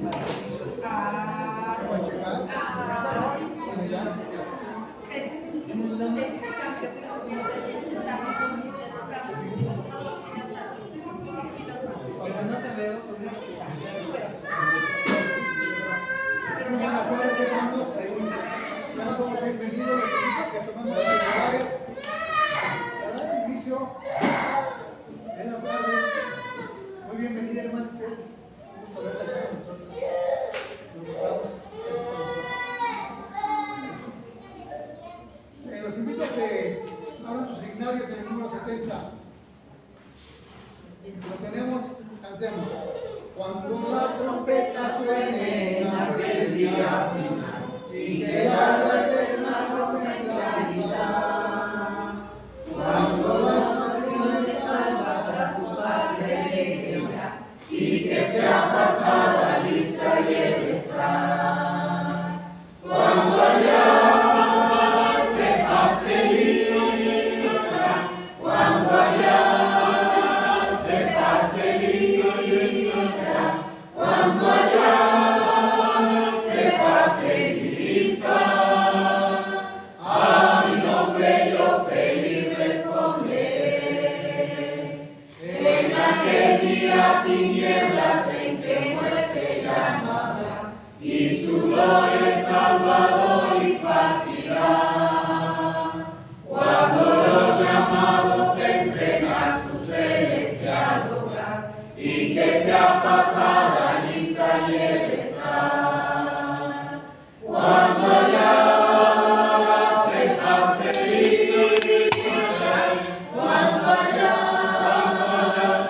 Vamos a checar. No te veo. Bueno, acuérdense, hermanos, ya nos vamos bienvenidos, que tomamos los lugares. Para dar inicio en la tarde. Muy bienvenida, hermanos. Un gusto verla acá con nosotros. Nos gozamos. Los invito a que abran sus signarios en el número 70. Lo tenemos, cantemos. Cuando la trompeta suene en aquel día final y que la alba eterna rompe claridad, cuando las naciones salvas a su patria llegará y que sea pasada lista y el estar, cuando allá se pase lista, cuando allá se pase lista, cuando allá se pase lista, a mi nombre yo feliz responderé. En aquel día sin nieblas en que muerte ya no habrá, y su gloria el Salvador impartirá. Cuando los llamados entren a su celestial hogar, y que sea pasada lista y el estar. Cuando allá se pase lista, cuando allá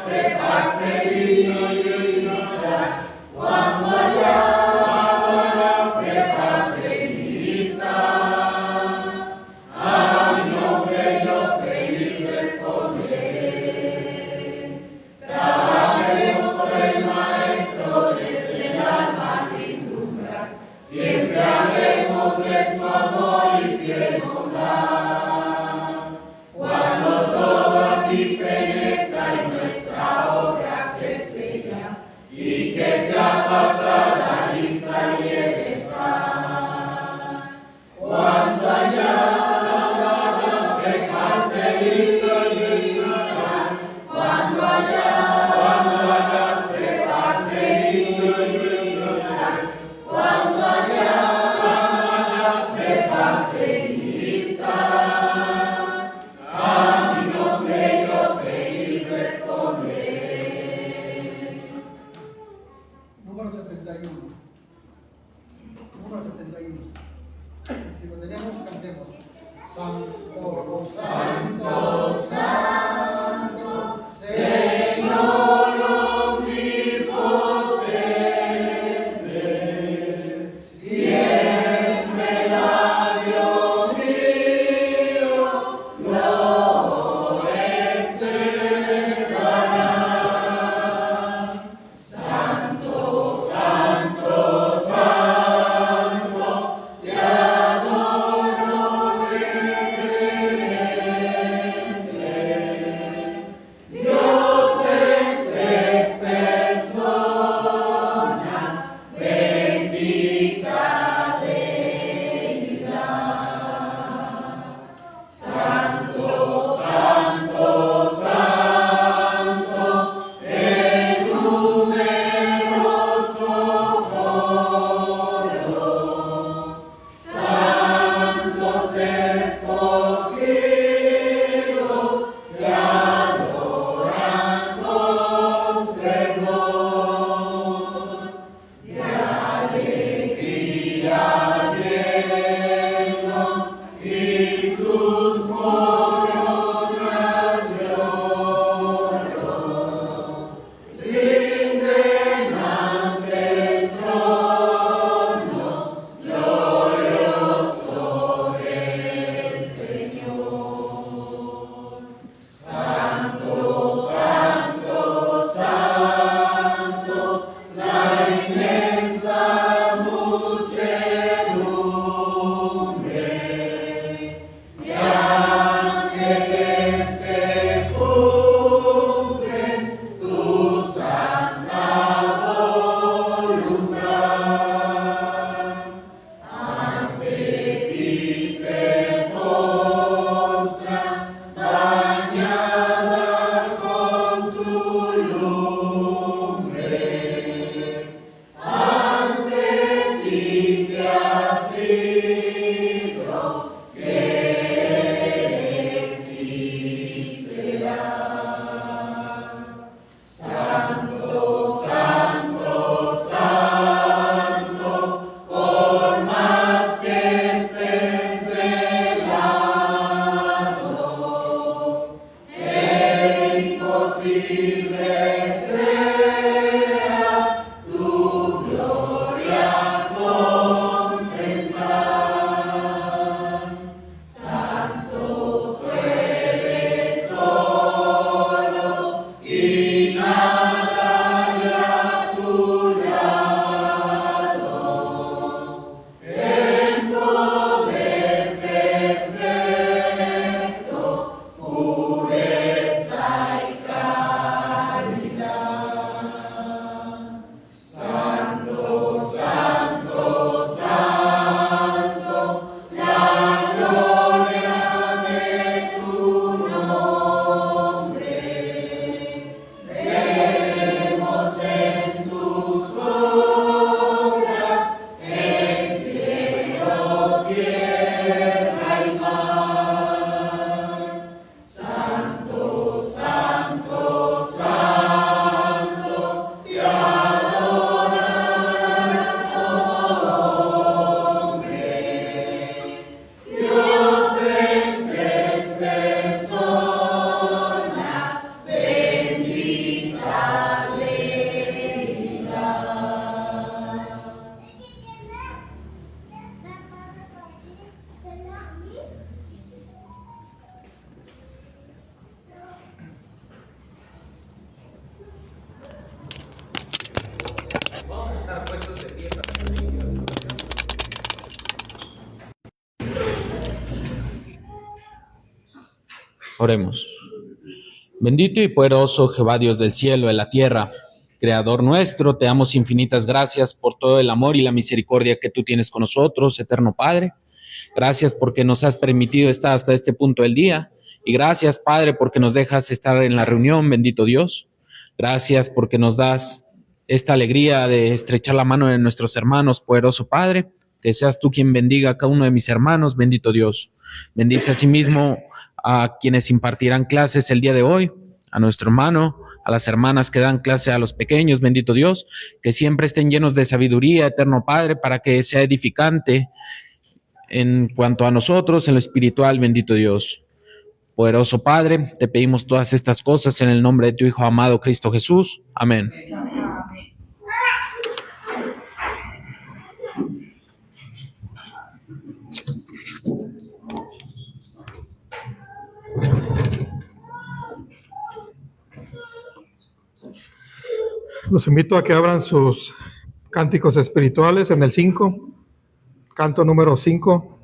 se pase lista, cuando allá se pase lista, a mi nombre yo feliz responderé. Trabajaremos por el Maestro desde el alma vislumbrar, siempre hablemos de su amor y fiel bondad. Cuando todo aquí fenezca y nuestra obra se sella, y que sea pasada lista y el estar. Cuando allá se pase lista y el estar, cuando allá se pase lista y el estar, cuando allá se pase lista, a mi nombre yo feliz responderé. Número 71. Número 71. Si lo tenemos, cantemos. Santo, santo, santo, Señor omnipotente, siempre labio mío lo exaltará. Santo, santo, Oremos. Bendito y poderoso Jehová, Dios del cielo y de la tierra, Creador nuestro, te damos infinitas gracias por todo el amor y la misericordia que tú tienes con nosotros, eterno Padre. Gracias porque nos has permitido estar hasta este punto del día. Y gracias, Padre, porque nos dejas estar en la reunión, bendito Dios. Gracias porque nos das esta alegría de estrechar la mano de nuestros hermanos, poderoso Padre. Que seas tú quien bendiga a cada uno de mis hermanos, bendito Dios. Bendice asimismo a quienes impartirán clases el día de hoy, a nuestro hermano, a las hermanas que dan clase a los pequeños, bendito Dios, que siempre estén llenos de sabiduría, eterno Padre, para que sea edificante en cuanto a nosotros, en lo espiritual, bendito Dios. Poderoso Padre, te pedimos todas estas cosas en el nombre de tu Hijo amado, Cristo Jesús. Amén. Los invito a que abran sus cánticos espirituales en el 5, canto número 5.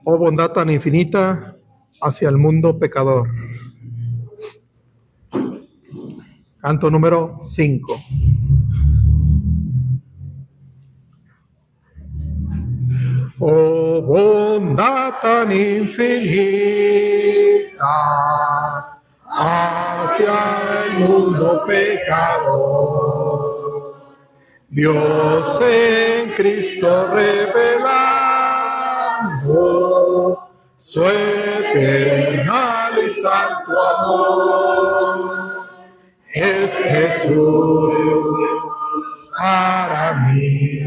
Oh bondad tan infinita hacia el mundo pecador. Canto número 5. Oh bondad tan infinita hacia el mundo pecador, Dios en Cristo revelando su eternal y santo amor, es Jesús para mí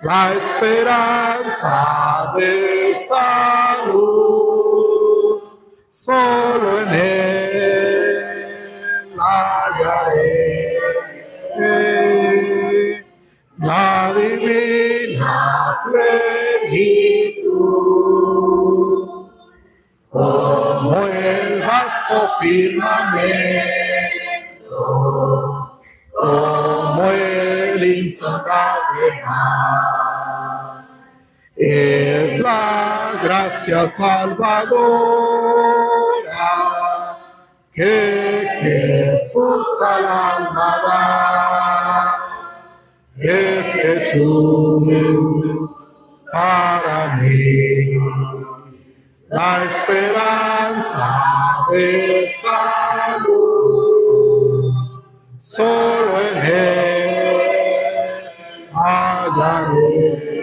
la esperanza de salud. Solo en Él hallaré la divina plenitud, como el vasto firmamento, como el insondable mar. Es la gracia salvadora que Jesús al alma da. Es Jesús para mí la esperanza de salud. Solo en Él hallaré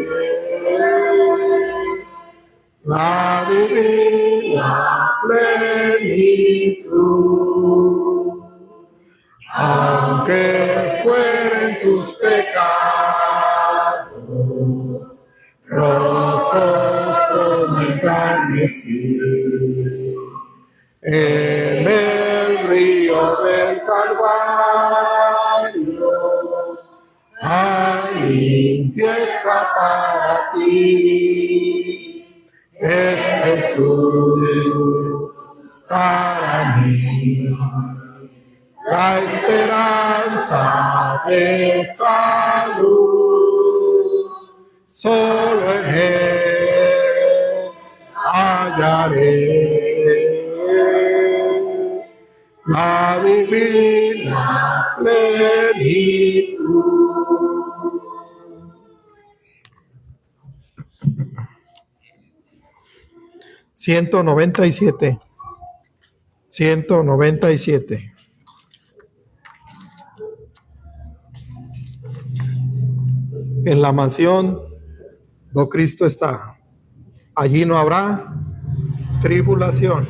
la divina plenitud. Aunque fueren tus pecados rojos como el carmesí, en el río del Calvario hay limpieza para ti. Es Jesús para mí la esperanza de salud. Solo en Él hallaré la divina plenitud. (197) En la mansión do Cristo está, allí no habrá tribulación.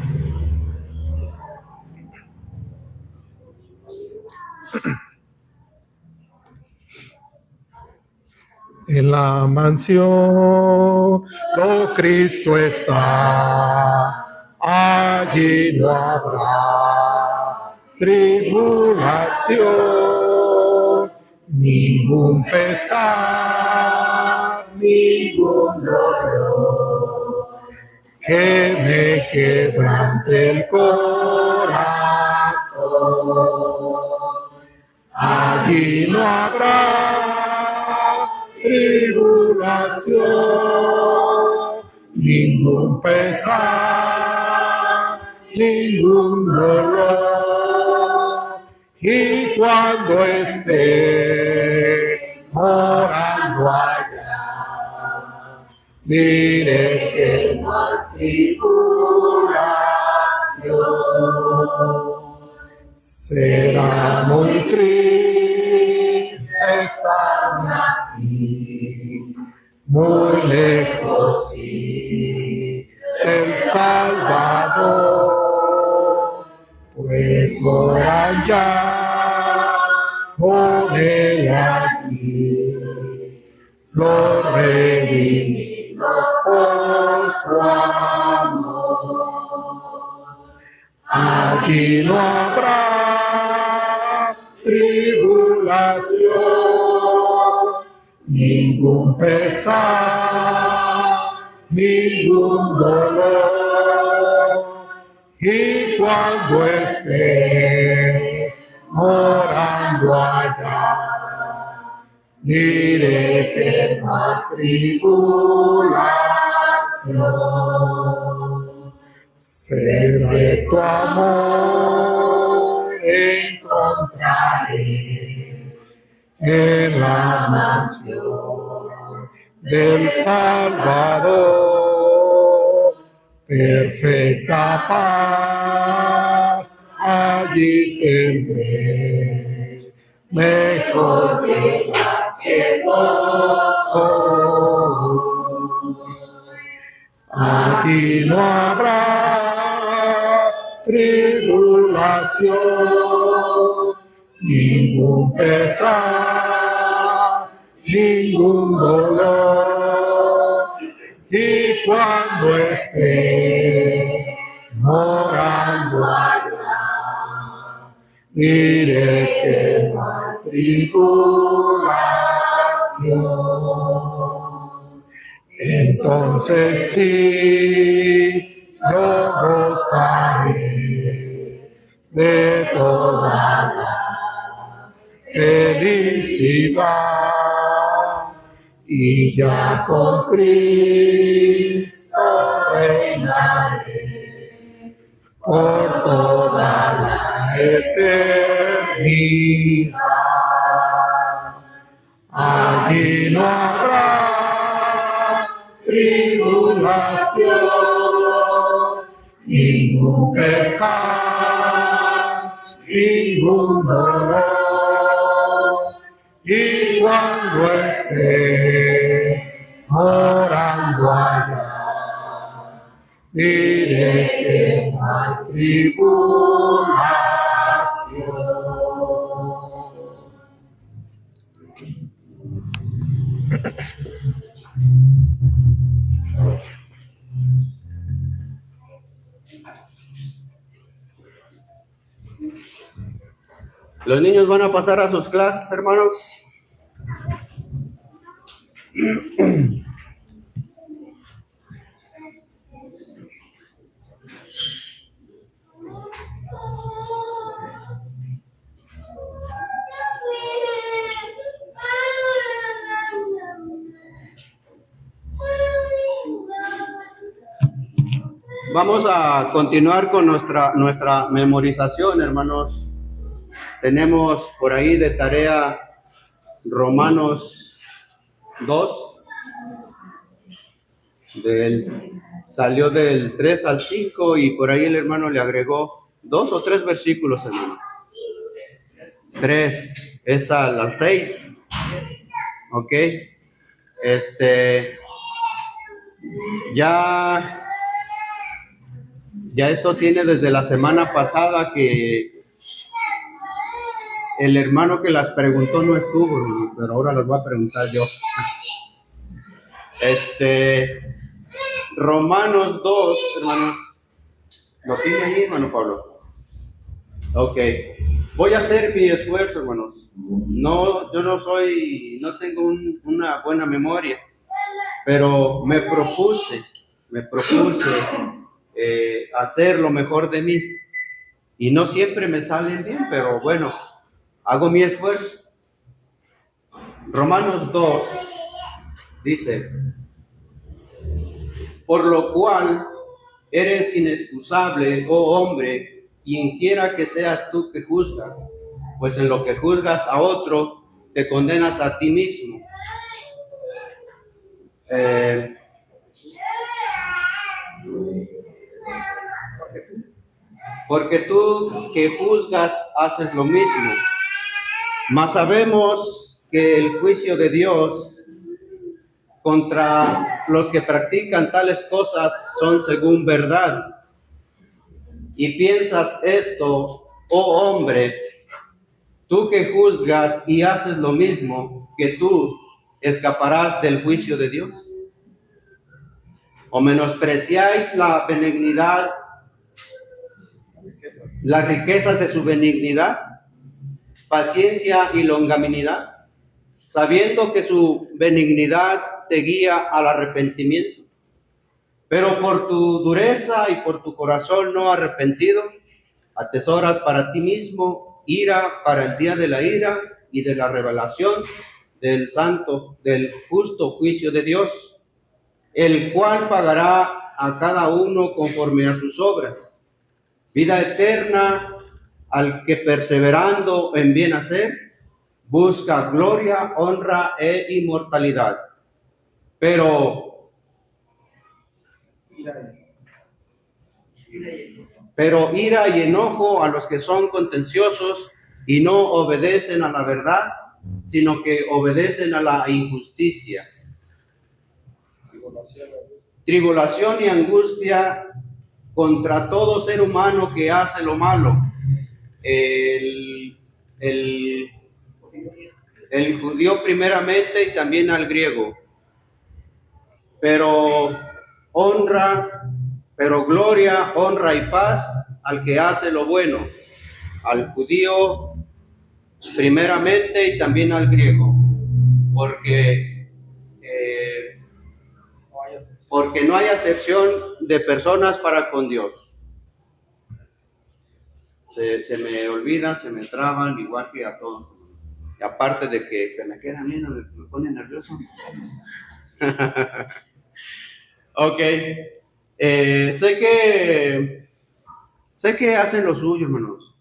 En la mansión do Cristo está, allí no habrá tribulación, ningún pesar, ningún dolor que me quebrante el corazón. Allí no habrá tribulación, ningún pesar, ningún dolor. Y cuando esté orando allá, diré que no hay tribulación. Será muy triste estar aquí, muy lejos, sí, el Salvador, pues por allá con él aquí, los redimidos por su amor. Aquí no habrá tribulación, ningún pesar, ningún dolor. Y cuando esté orando allá, diré que no hay tribulación. Será tu amor encontraré en la mansión del Salvador. Perfecta paz allí tendré, mejor que la que gozo. Aquí no habrá tribulación, ningún pesar, ningún dolor. Y cuando esté morando allá, diré que no hay tribulación. Entonces sí, yo gozaré de toda la felicidad y ya con Cristo reinaré por toda la eternidad. Allí no habrá tribulación, ningún pesar, ningún dolor. Y cuando esté orando allá, diré que no hay tribulación. Los niños van a pasar a sus clases, hermanos. Vamos a continuar con nuestra memorización, hermanos. Tenemos por ahí de tarea Romanos 2. Salió del 3 al 5 y por ahí el hermano le agregó 2 o 3 versículos, hermano. 3 es al 6. Ok. Ya esto tiene desde la semana pasada que el hermano que las preguntó no estuvo, hermanos, pero ahora las voy a preguntar yo. Romanos 2, hermanos. ¿Lo tiene ahí, hermano Pablo? Ok. Voy a hacer mi esfuerzo, hermanos. No, yo no tengo una buena memoria, pero me propuse hacer lo mejor de mí. Y no siempre me salen bien, pero bueno, hago mi esfuerzo. Romanos 2 dice: por lo cual eres inexcusable, oh hombre, quien quiera que seas tú que juzgas, pues en lo que juzgas a otro, te condenas a ti mismo. Porque tú que juzgas haces lo mismo. Mas sabemos que el juicio de Dios contra los que practican tales cosas son según verdad. Y piensas esto, oh hombre, tú que juzgas y haces lo mismo, que tú escaparás del juicio de Dios. ¿O menospreciáis la benignidad, las riquezas de su benignidad, paciencia y longanimidad, sabiendo que su benignidad te guía al arrepentimiento? Pero por tu dureza y por tu corazón no arrepentido, atesoras para ti mismo ira para el día de la ira y de la revelación del justo juicio de Dios, el cual pagará a cada uno conforme a sus obras. Vida eterna al que perseverando en bien hacer, busca gloria, honra e inmortalidad. Pero ira y enojo a los que son contenciosos y no obedecen a la verdad, sino que obedecen a la injusticia. Tribulación y angustia contra todo ser humano que hace lo malo. El judío primeramente y también al griego. Pero gloria, honra y paz al que hace lo bueno, al judío primeramente y también al griego, porque no hay acepción de personas para con Dios. Se me olvidan, se me traban, igual que a todos. Y aparte de que se me quedan viendo, me pone nervioso. Ok. Sé que hacen lo suyo, hermanos.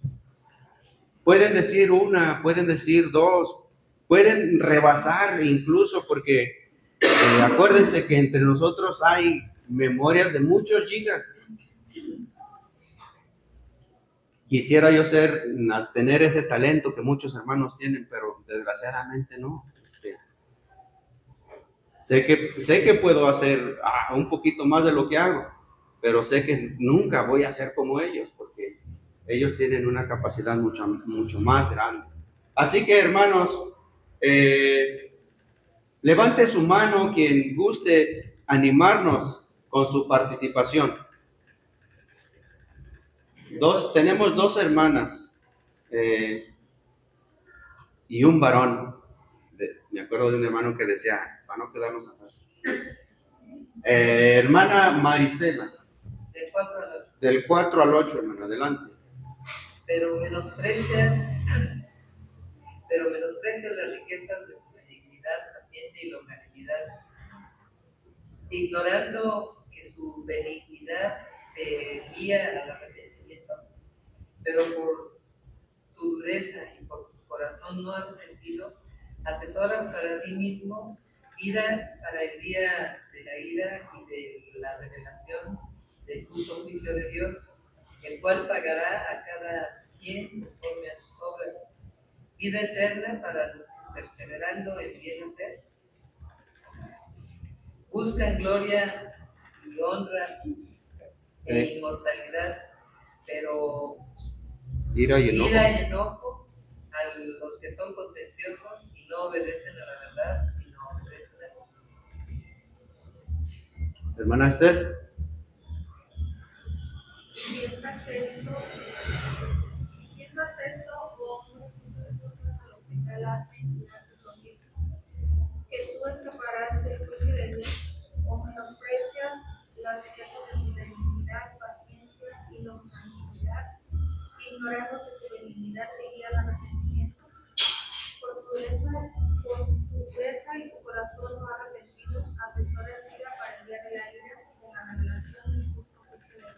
Pueden decir una, pueden decir dos, pueden rebasar incluso, porque acuérdense que entre nosotros hay memorias de muchos gigas. Quisiera yo tener ese talento que muchos hermanos tienen, pero desgraciadamente no. Sé que puedo hacer un poquito más de lo que hago, pero sé que nunca voy a ser como ellos, porque ellos tienen una capacidad mucho más grande. Así que, hermanos, levante su mano quien guste animarnos con su participación. Tenemos 2 hermanas y un varón. Me acuerdo de un hermano que decía, para no quedarnos atrás. Hermana Marisela. Del 4 al 8, hermano, adelante. Pero menosprecias las riquezas de su benignidad, paciencia y longanimidad, ignorando que su benignidad te guía al arrepentimiento. Pero por tu dureza y por tu corazón no arrepentido, atesoras para ti mismo ira para el día de la ira y de la revelación del justo juicio de Dios, el cual pagará a cada quien conforme a sus obras. Vida eterna para los que perseverando en bien hacer buscan gloria y honra e inmortalidad, pero ira y enojo a los que son contenciosos y no obedecen a la verdad, sino obedecen a la injusticia. Hermana Esther. ¿Piensas esto o un conjunto de cosas a los que tal hacen y haces lo mismo? Que tú escaparás del juicio de Dios o menosprecias las riquezas de su benignidad, paciencia y longanimidad, ignorando que su benignidad te guía al arrepentimiento. Por tu dureza y tu corazón no arrepentido, atesoras ira para el día de la ira y de la revelación del justo juicio de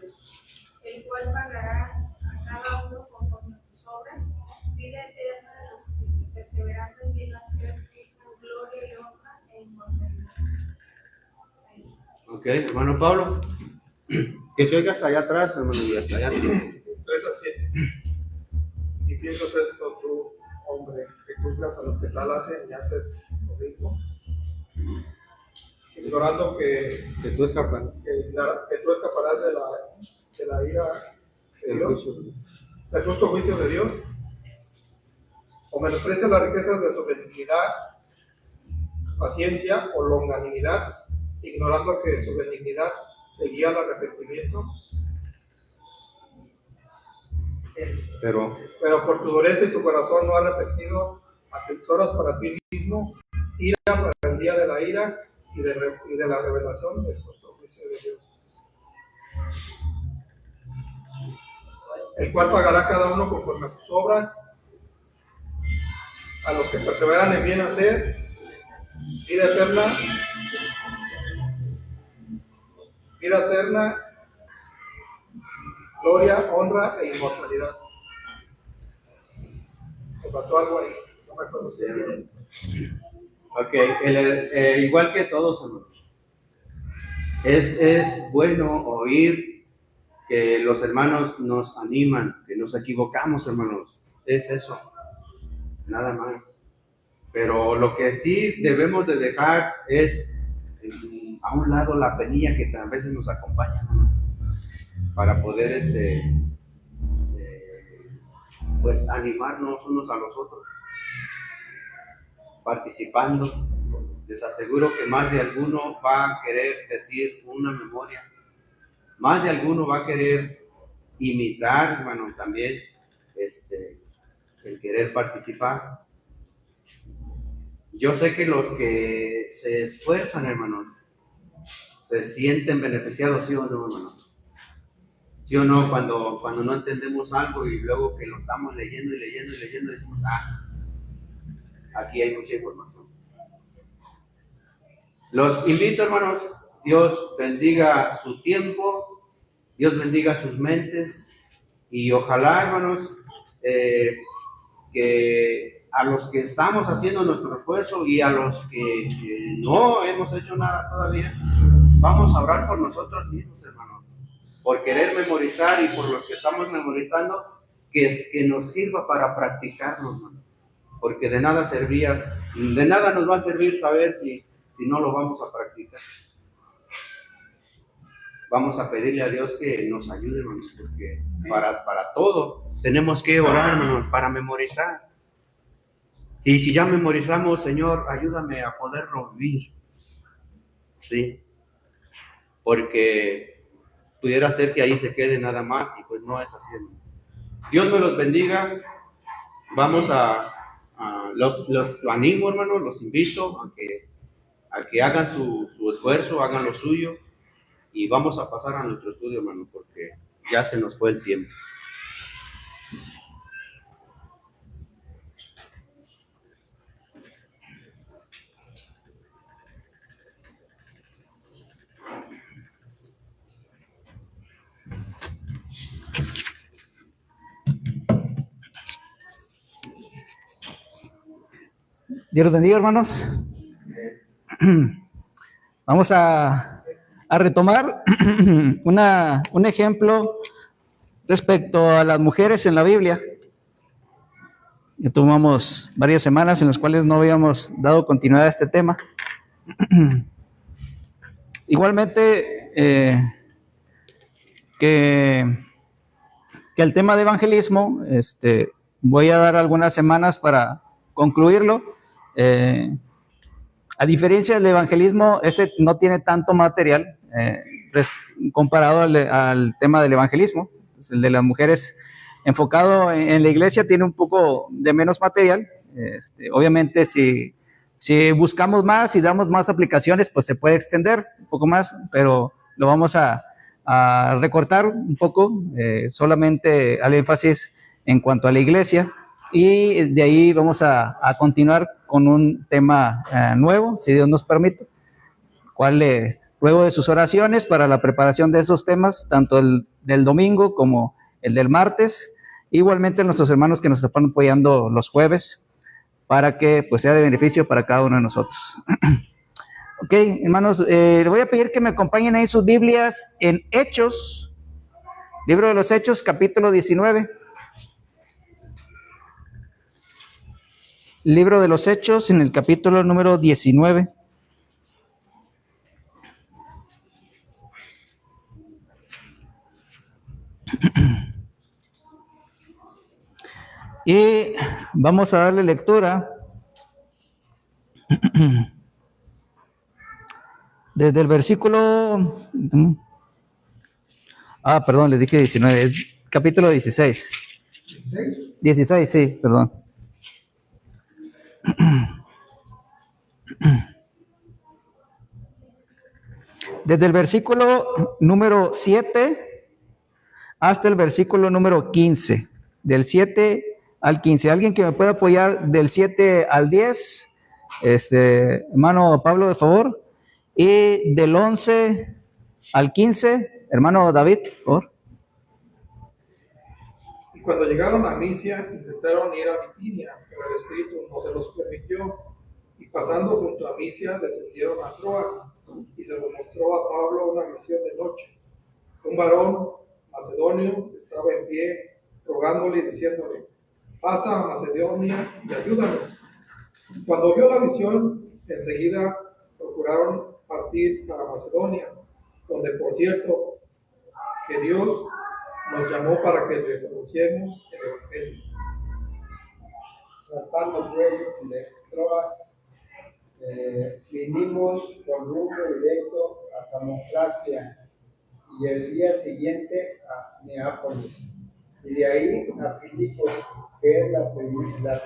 Ok, hermano Pablo. Que se oiga hasta allá atrás, hermano, y hasta allá. 3 al 7. Y piensas esto, tú, hombre, que juzgas a los que tal hacen y haces lo mismo, ignorando Que tú escapas. que tú escaparás de la ira de Dios, del justo juicio de Dios, o menosprecias las riquezas de su benignidad, paciencia o longanimidad, ignorando que su benignidad te guía al arrepentimiento. Pero Pero por tu dureza y tu corazón no arrepentido, atesoras para ti mismo ira para el día de la ira y de la revelación del justo juicio de Dios, el cual pagará cada uno conforme a sus obras. A los que perseveran en bien hacer, vida eterna, gloria, honra e inmortalidad. Me faltó algo ahí, no me acuerdo si era. ok, igual que todos, hermano. Es bueno oír que los hermanos nos animan, que nos equivocamos, hermanos. Es eso, nada más. Pero lo que sí debemos de dejar es a un lado la penilla que a veces nos acompaña, hermanos, para poder pues animarnos unos a los otros, participando. Les aseguro que más de alguno va a querer decir una memoria, más de alguno va a querer imitar, hermano, también el querer participar. Yo sé que los que se esfuerzan, hermanos, se sienten beneficiados, ¿sí o no, hermanos? ¿Sí o no? Cuando no entendemos algo y luego que lo estamos leyendo y leyendo y leyendo, decimos, aquí hay mucha información. Los invito, hermanos, Dios bendiga su tiempo, Dios bendiga sus mentes y ojalá, hermanos, que a los que estamos haciendo nuestro esfuerzo y a los que no hemos hecho nada todavía, vamos a orar por nosotros mismos, hermanos, por querer memorizar y por los que estamos memorizando, que nos sirva para practicarlo, hermano, porque de nada nos va a servir saber si no lo vamos a practicar. Vamos a pedirle a Dios que nos ayude, hermanos, porque para todo tenemos que orar, hermanos, para memorizar. Y si ya memorizamos, Señor, ayúdame a poderlo vivir, ¿sí? Porque pudiera ser que ahí se quede nada más y pues no es así, hermano. Dios me los bendiga. Vamos los animo, hermanos, los invito a que hagan su esfuerzo, hagan lo suyo y vamos a pasar a nuestro estudio, hermano, porque ya se nos fue el tiempo. Dios los bendiga, hermanos. Vamos a retomar un ejemplo respecto a las mujeres en la Biblia. Ya tomamos varias semanas en las cuales no habíamos dado continuidad a este tema. Igualmente, que el tema de evangelismo, voy a dar algunas semanas para concluirlo. A diferencia del evangelismo, no tiene tanto material comparado al tema del evangelismo. El de las mujeres enfocado en la iglesia tiene un poco de menos material. Obviamente, si buscamos más y damos más aplicaciones, pues se puede extender un poco más, pero lo vamos a recortar un poco, solamente al énfasis en cuanto a la iglesia. Y de ahí vamos a continuar con un tema nuevo, si Dios nos permite, cual luego de sus oraciones para la preparación de esos temas, tanto el del domingo como el del martes, igualmente nuestros hermanos que nos están apoyando los jueves, para que pues sea de beneficio para cada uno de nosotros. Ok, hermanos, les voy a pedir que me acompañen ahí sus Biblias en Hechos, libro de los Hechos, capítulo 19. Libro de los Hechos, en el capítulo número 19. Y vamos a darle lectura desde el versículo... perdón, les dije 19, es capítulo 16. 16, sí, perdón. Desde el versículo número 7 hasta el versículo número 15. Del 7 al 15. ¿Alguien que me pueda apoyar del 7 al 10? Hermano Pablo, de favor. Y del 11 al 15, hermano David, por favor. Y cuando llegaron a Misia, intentaron ir a Bitinia, pero el Espíritu no se los permitió. Y pasando junto a Misia, descendieron a Troas, y se les mostró a Pablo una visión de noche. Un varón macedonio estaba en pie, rogándole y diciéndole: pasa a Macedonia y ayúdanos. Cuando vio la visión, enseguida procuraron partir para Macedonia, donde, por cierto, que Dios nos llamó para que les anunciemos el Evangelio. Saltando pues de Troas, vinimos con rumbo directo a Samotracia y el día siguiente a Neápolis, y de ahí a Filipos, que es la primera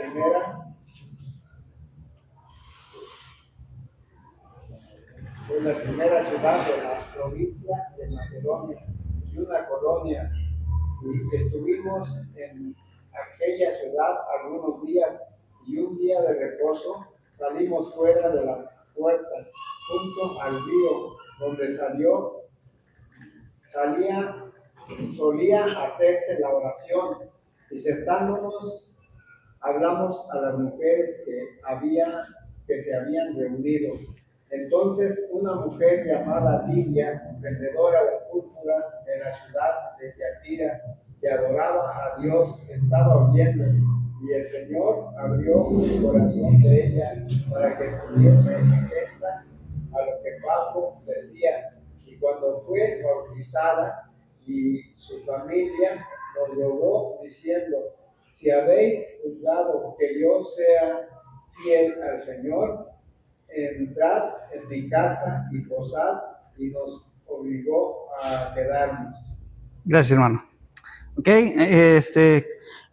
ciudad de la provincia de Macedonia y una colonia, y estuvimos en aquella ciudad algunos días, y un día de reposo salimos fuera de la puerta, junto al río, donde solía hacerse la oración, y sentándonos hablamos a las mujeres que se habían reunido. Entonces una mujer llamada Lidia, vendedora de púrpura de la ciudad de Tiatira, que adoraba a Dios, estaba oyendo, y el Señor abrió el corazón de ella para que estuviese atenta a lo que Pablo decía. Y cuando fue bautizada, y su familia nos rogó diciendo: si habéis juzgado que yo sea fiel al Señor, entrad en mi casa y posad, y nos obligó a quedarnos. Gracias, hermano. Ok,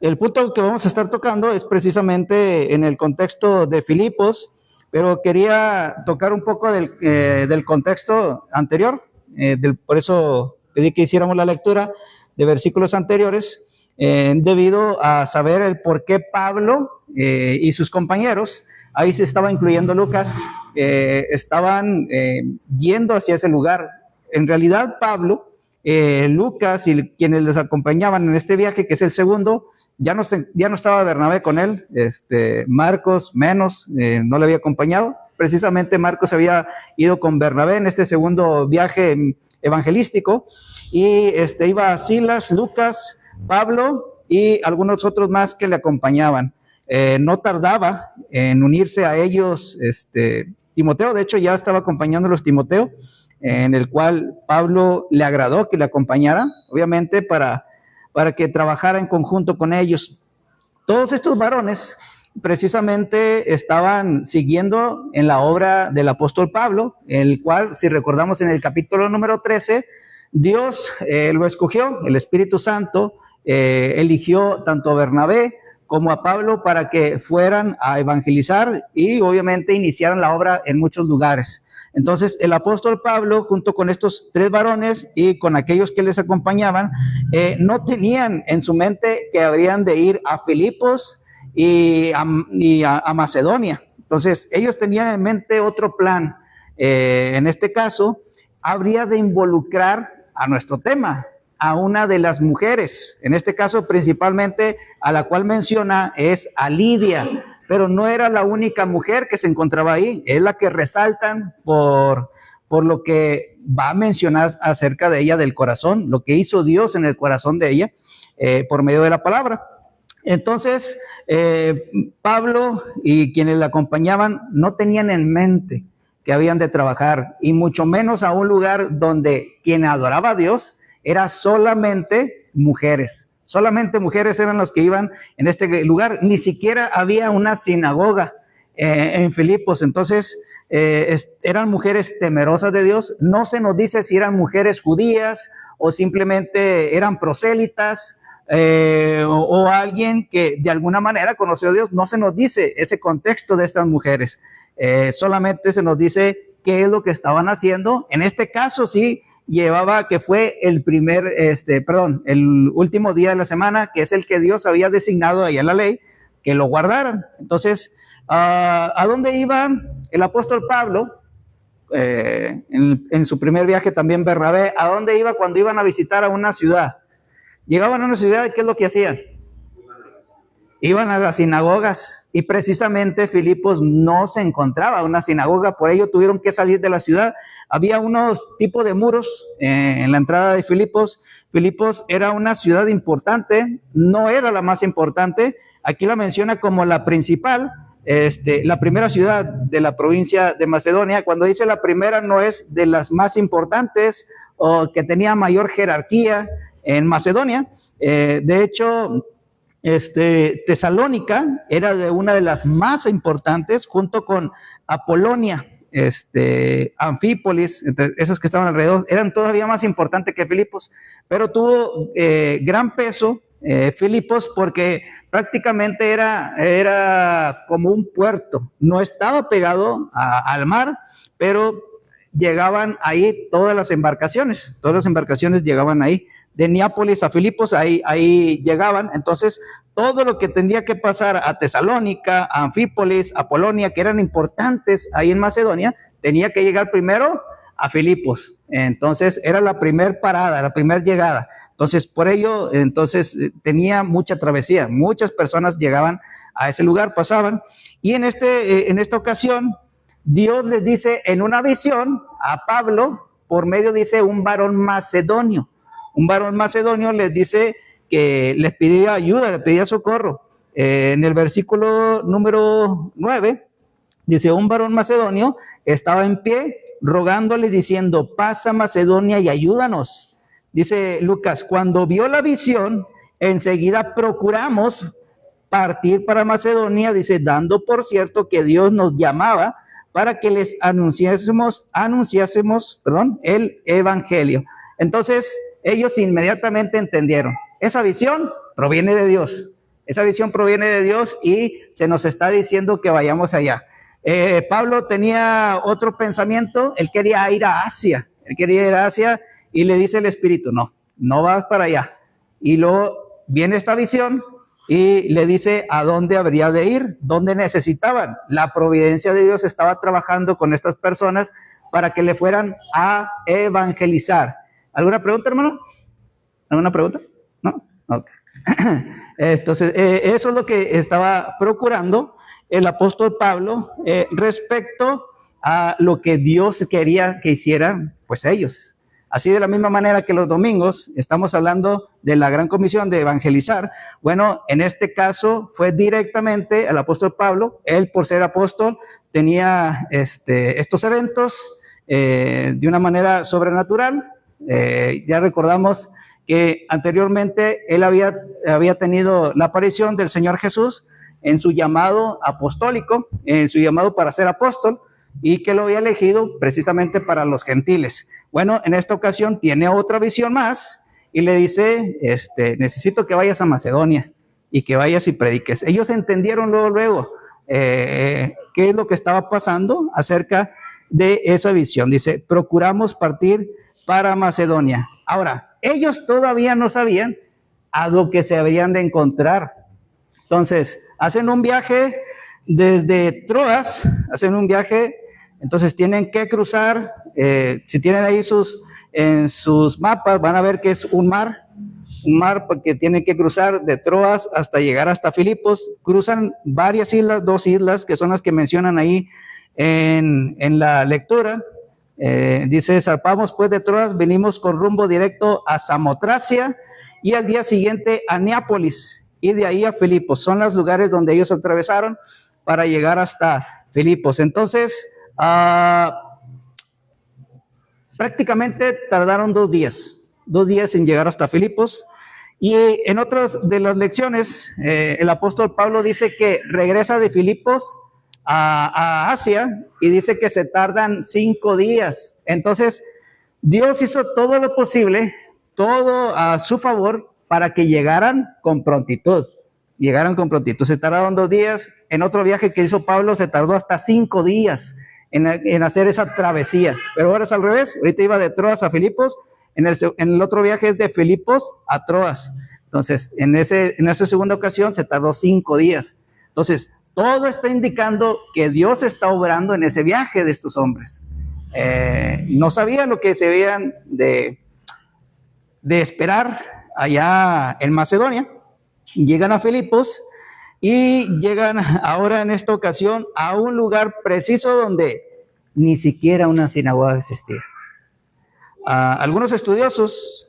el punto que vamos a estar tocando es precisamente en el contexto de Filipos, pero quería tocar un poco del contexto anterior, por eso pedí que hiciéramos la lectura de versículos anteriores, debido a saber el por qué Pablo y sus compañeros, ahí se estaba incluyendo Lucas, estaban yendo hacia ese lugar. En realidad Pablo, Lucas y quienes les acompañaban en este viaje, que es el segundo, ya no estaba Bernabé con él, Marcos menos, no le había acompañado. Precisamente Marcos había ido con Bernabé en este segundo viaje evangelístico, y iba Silas, Lucas, Pablo y algunos otros más que le acompañaban. No tardaba en unirse a ellos Timoteo. De hecho ya estaba acompañándolos Timoteo, en el cual Pablo le agradó que le acompañara, obviamente para que trabajara en conjunto con ellos. Todos estos varones precisamente estaban siguiendo en la obra del apóstol Pablo, el cual, si recordamos en el capítulo número 13, Dios lo escogió, el Espíritu Santo eligió tanto a Bernabé como a Pablo para que fueran a evangelizar y obviamente iniciaran la obra en muchos lugares. Entonces el apóstol Pablo, junto con estos tres varones y con aquellos que les acompañaban, no tenían en su mente que habrían de ir a Filipos y a Macedonia. Entonces ellos tenían en mente otro plan. En este caso habría de involucrar a nuestro tema, a una de las mujeres, en este caso principalmente a la cual menciona es a Lidia. pero no era la única mujer que se encontraba ahí, es la que resaltan por lo que va a mencionar acerca de ella, del corazón, lo que hizo Dios en el corazón de ella, por medio de la palabra. Entonces, Pablo y quienes le acompañaban no tenían en mente que habían de trabajar, y mucho menos a un lugar donde quien adoraba a Dios era solamente mujeres. Solamente mujeres eran los que iban en este lugar. Ni siquiera había una sinagoga en Filipos. Entonces, eran mujeres temerosas de Dios. No se nos dice si eran mujeres judías o simplemente eran prosélitas, o alguien que de alguna manera conoció a Dios. No se nos dice ese contexto de estas mujeres. Solamente se nos dice qué es lo que estaban haciendo. En este caso sí llevaba que fue el el último día de la semana, que es el que Dios había designado ahí en la ley, que lo guardaran. Entonces, ¿a dónde iba el apóstol Pablo? En su primer viaje también Bernabé, ¿a dónde iba cuando iban a visitar a una ciudad? Llegaban a una ciudad, ¿qué es lo que hacían? Iban a las sinagogas, y precisamente Filipos no se encontraba una sinagoga, por ello tuvieron que salir de la ciudad. Había unos tipos de muros en la entrada de Filipos. Filipos era una ciudad importante, no era la más importante, aquí la menciona como la principal, la primera ciudad de la provincia de Macedonia. Cuando dice la primera, no es de las más importantes o que tenía mayor jerarquía en Macedonia. De hecho, Tesalónica era de una de las más importantes, junto con Apolonia, Anfípolis, esos que estaban alrededor, eran todavía más importantes que Filipos, pero tuvo gran peso Filipos, porque prácticamente era como un puerto, no estaba pegado al mar, pero llegaban ahí todas las embarcaciones llegaban ahí, de Neápolis a Filipos, ahí llegaban. Entonces, todo lo que tendría que pasar a Tesalónica, a Anfípolis, a Polonia, que eran importantes ahí en Macedonia, tenía que llegar primero a Filipos. Entonces, era la primer parada, la primer llegada. Entonces, por ello, tenía mucha travesía. Muchas personas llegaban a ese lugar, pasaban. Y en esta ocasión, Dios les dice en una visión a Pablo, por medio, dice, un varón macedonio. Un varón macedonio les dice que les pedía ayuda, les pedía socorro. En el versículo número 9, dice, un varón macedonio estaba en pie, rogándole, diciendo, pasa Macedonia y ayúdanos. Dice Lucas, cuando vio la visión, enseguida procuramos partir para Macedonia, dice, dando por cierto que Dios nos llamaba para que les anunciásemos el evangelio. Entonces, ellos inmediatamente entendieron, esa visión proviene de Dios. Esa visión proviene de Dios y se nos está diciendo que vayamos allá. Pablo tenía otro pensamiento, él quería ir a Asia. Y le dice el Espíritu, no vas para allá. Y luego viene esta visión y le dice a dónde habría de ir, dónde necesitaban. La providencia de Dios estaba trabajando con estas personas para que le fueran a evangelizar. ¿Alguna pregunta, hermano? ¿Alguna pregunta? ¿No? Okay. Entonces, eso es lo que estaba procurando el apóstol Pablo respecto a lo que Dios quería que hicieran, pues ellos. Así, de la misma manera que los domingos estamos hablando de la gran comisión de evangelizar. Bueno, en este caso fue directamente al apóstol Pablo. Él, por ser apóstol, tenía estos eventos de una manera sobrenatural. Ya recordamos que anteriormente él había tenido la aparición del Señor Jesús en su llamado apostólico, en su llamado para ser apóstol, y que lo había elegido precisamente para los gentiles. Bueno, en esta ocasión tiene otra visión más y le dice, necesito que vayas a Macedonia y que vayas y prediques. Ellos entendieron luego qué es lo que estaba pasando acerca de esa visión. Dice, procuramos partir para Macedonia. Ahora, ellos todavía no sabían a lo que se habían de encontrar. Entonces, hacen un viaje desde Troas, entonces tienen que cruzar, si tienen ahí en sus mapas, van a ver que es un mar, un mar que tienen que cruzar de Troas hasta llegar hasta Filipos. Cruzan varias islas, 2 islas, que son las que mencionan ahí en la lectura. Dice, zarpamos pues de Troas, venimos con rumbo directo a Samotracia y al día siguiente a Neápolis y de ahí a Filipos. Son los lugares donde ellos atravesaron para llegar hasta Filipos. Entonces, prácticamente tardaron 2 días en llegar hasta Filipos. Y en otras de las lecciones, el apóstol Pablo dice que regresa de Filipos a Asia y dice que se tardan 5 días. Entonces, Dios hizo todo lo posible, todo a su favor, para que llegaran con prontitud. Se tardaron 2 días. En otro viaje que hizo Pablo se tardó hasta 5 días en hacer esa travesía. Pero ahora es al revés. Ahorita iba de Troas a Filipos. En el otro viaje es de Filipos a Troas. Entonces, en esa segunda ocasión se tardó 5 días. Entonces, todo está indicando que Dios está obrando en ese viaje de estos hombres. No sabían lo que se habían de esperar allá en Macedonia. Llegan a Filipos y llegan ahora en esta ocasión a un lugar preciso donde ni siquiera una sinagoga existía. Algunos estudiosos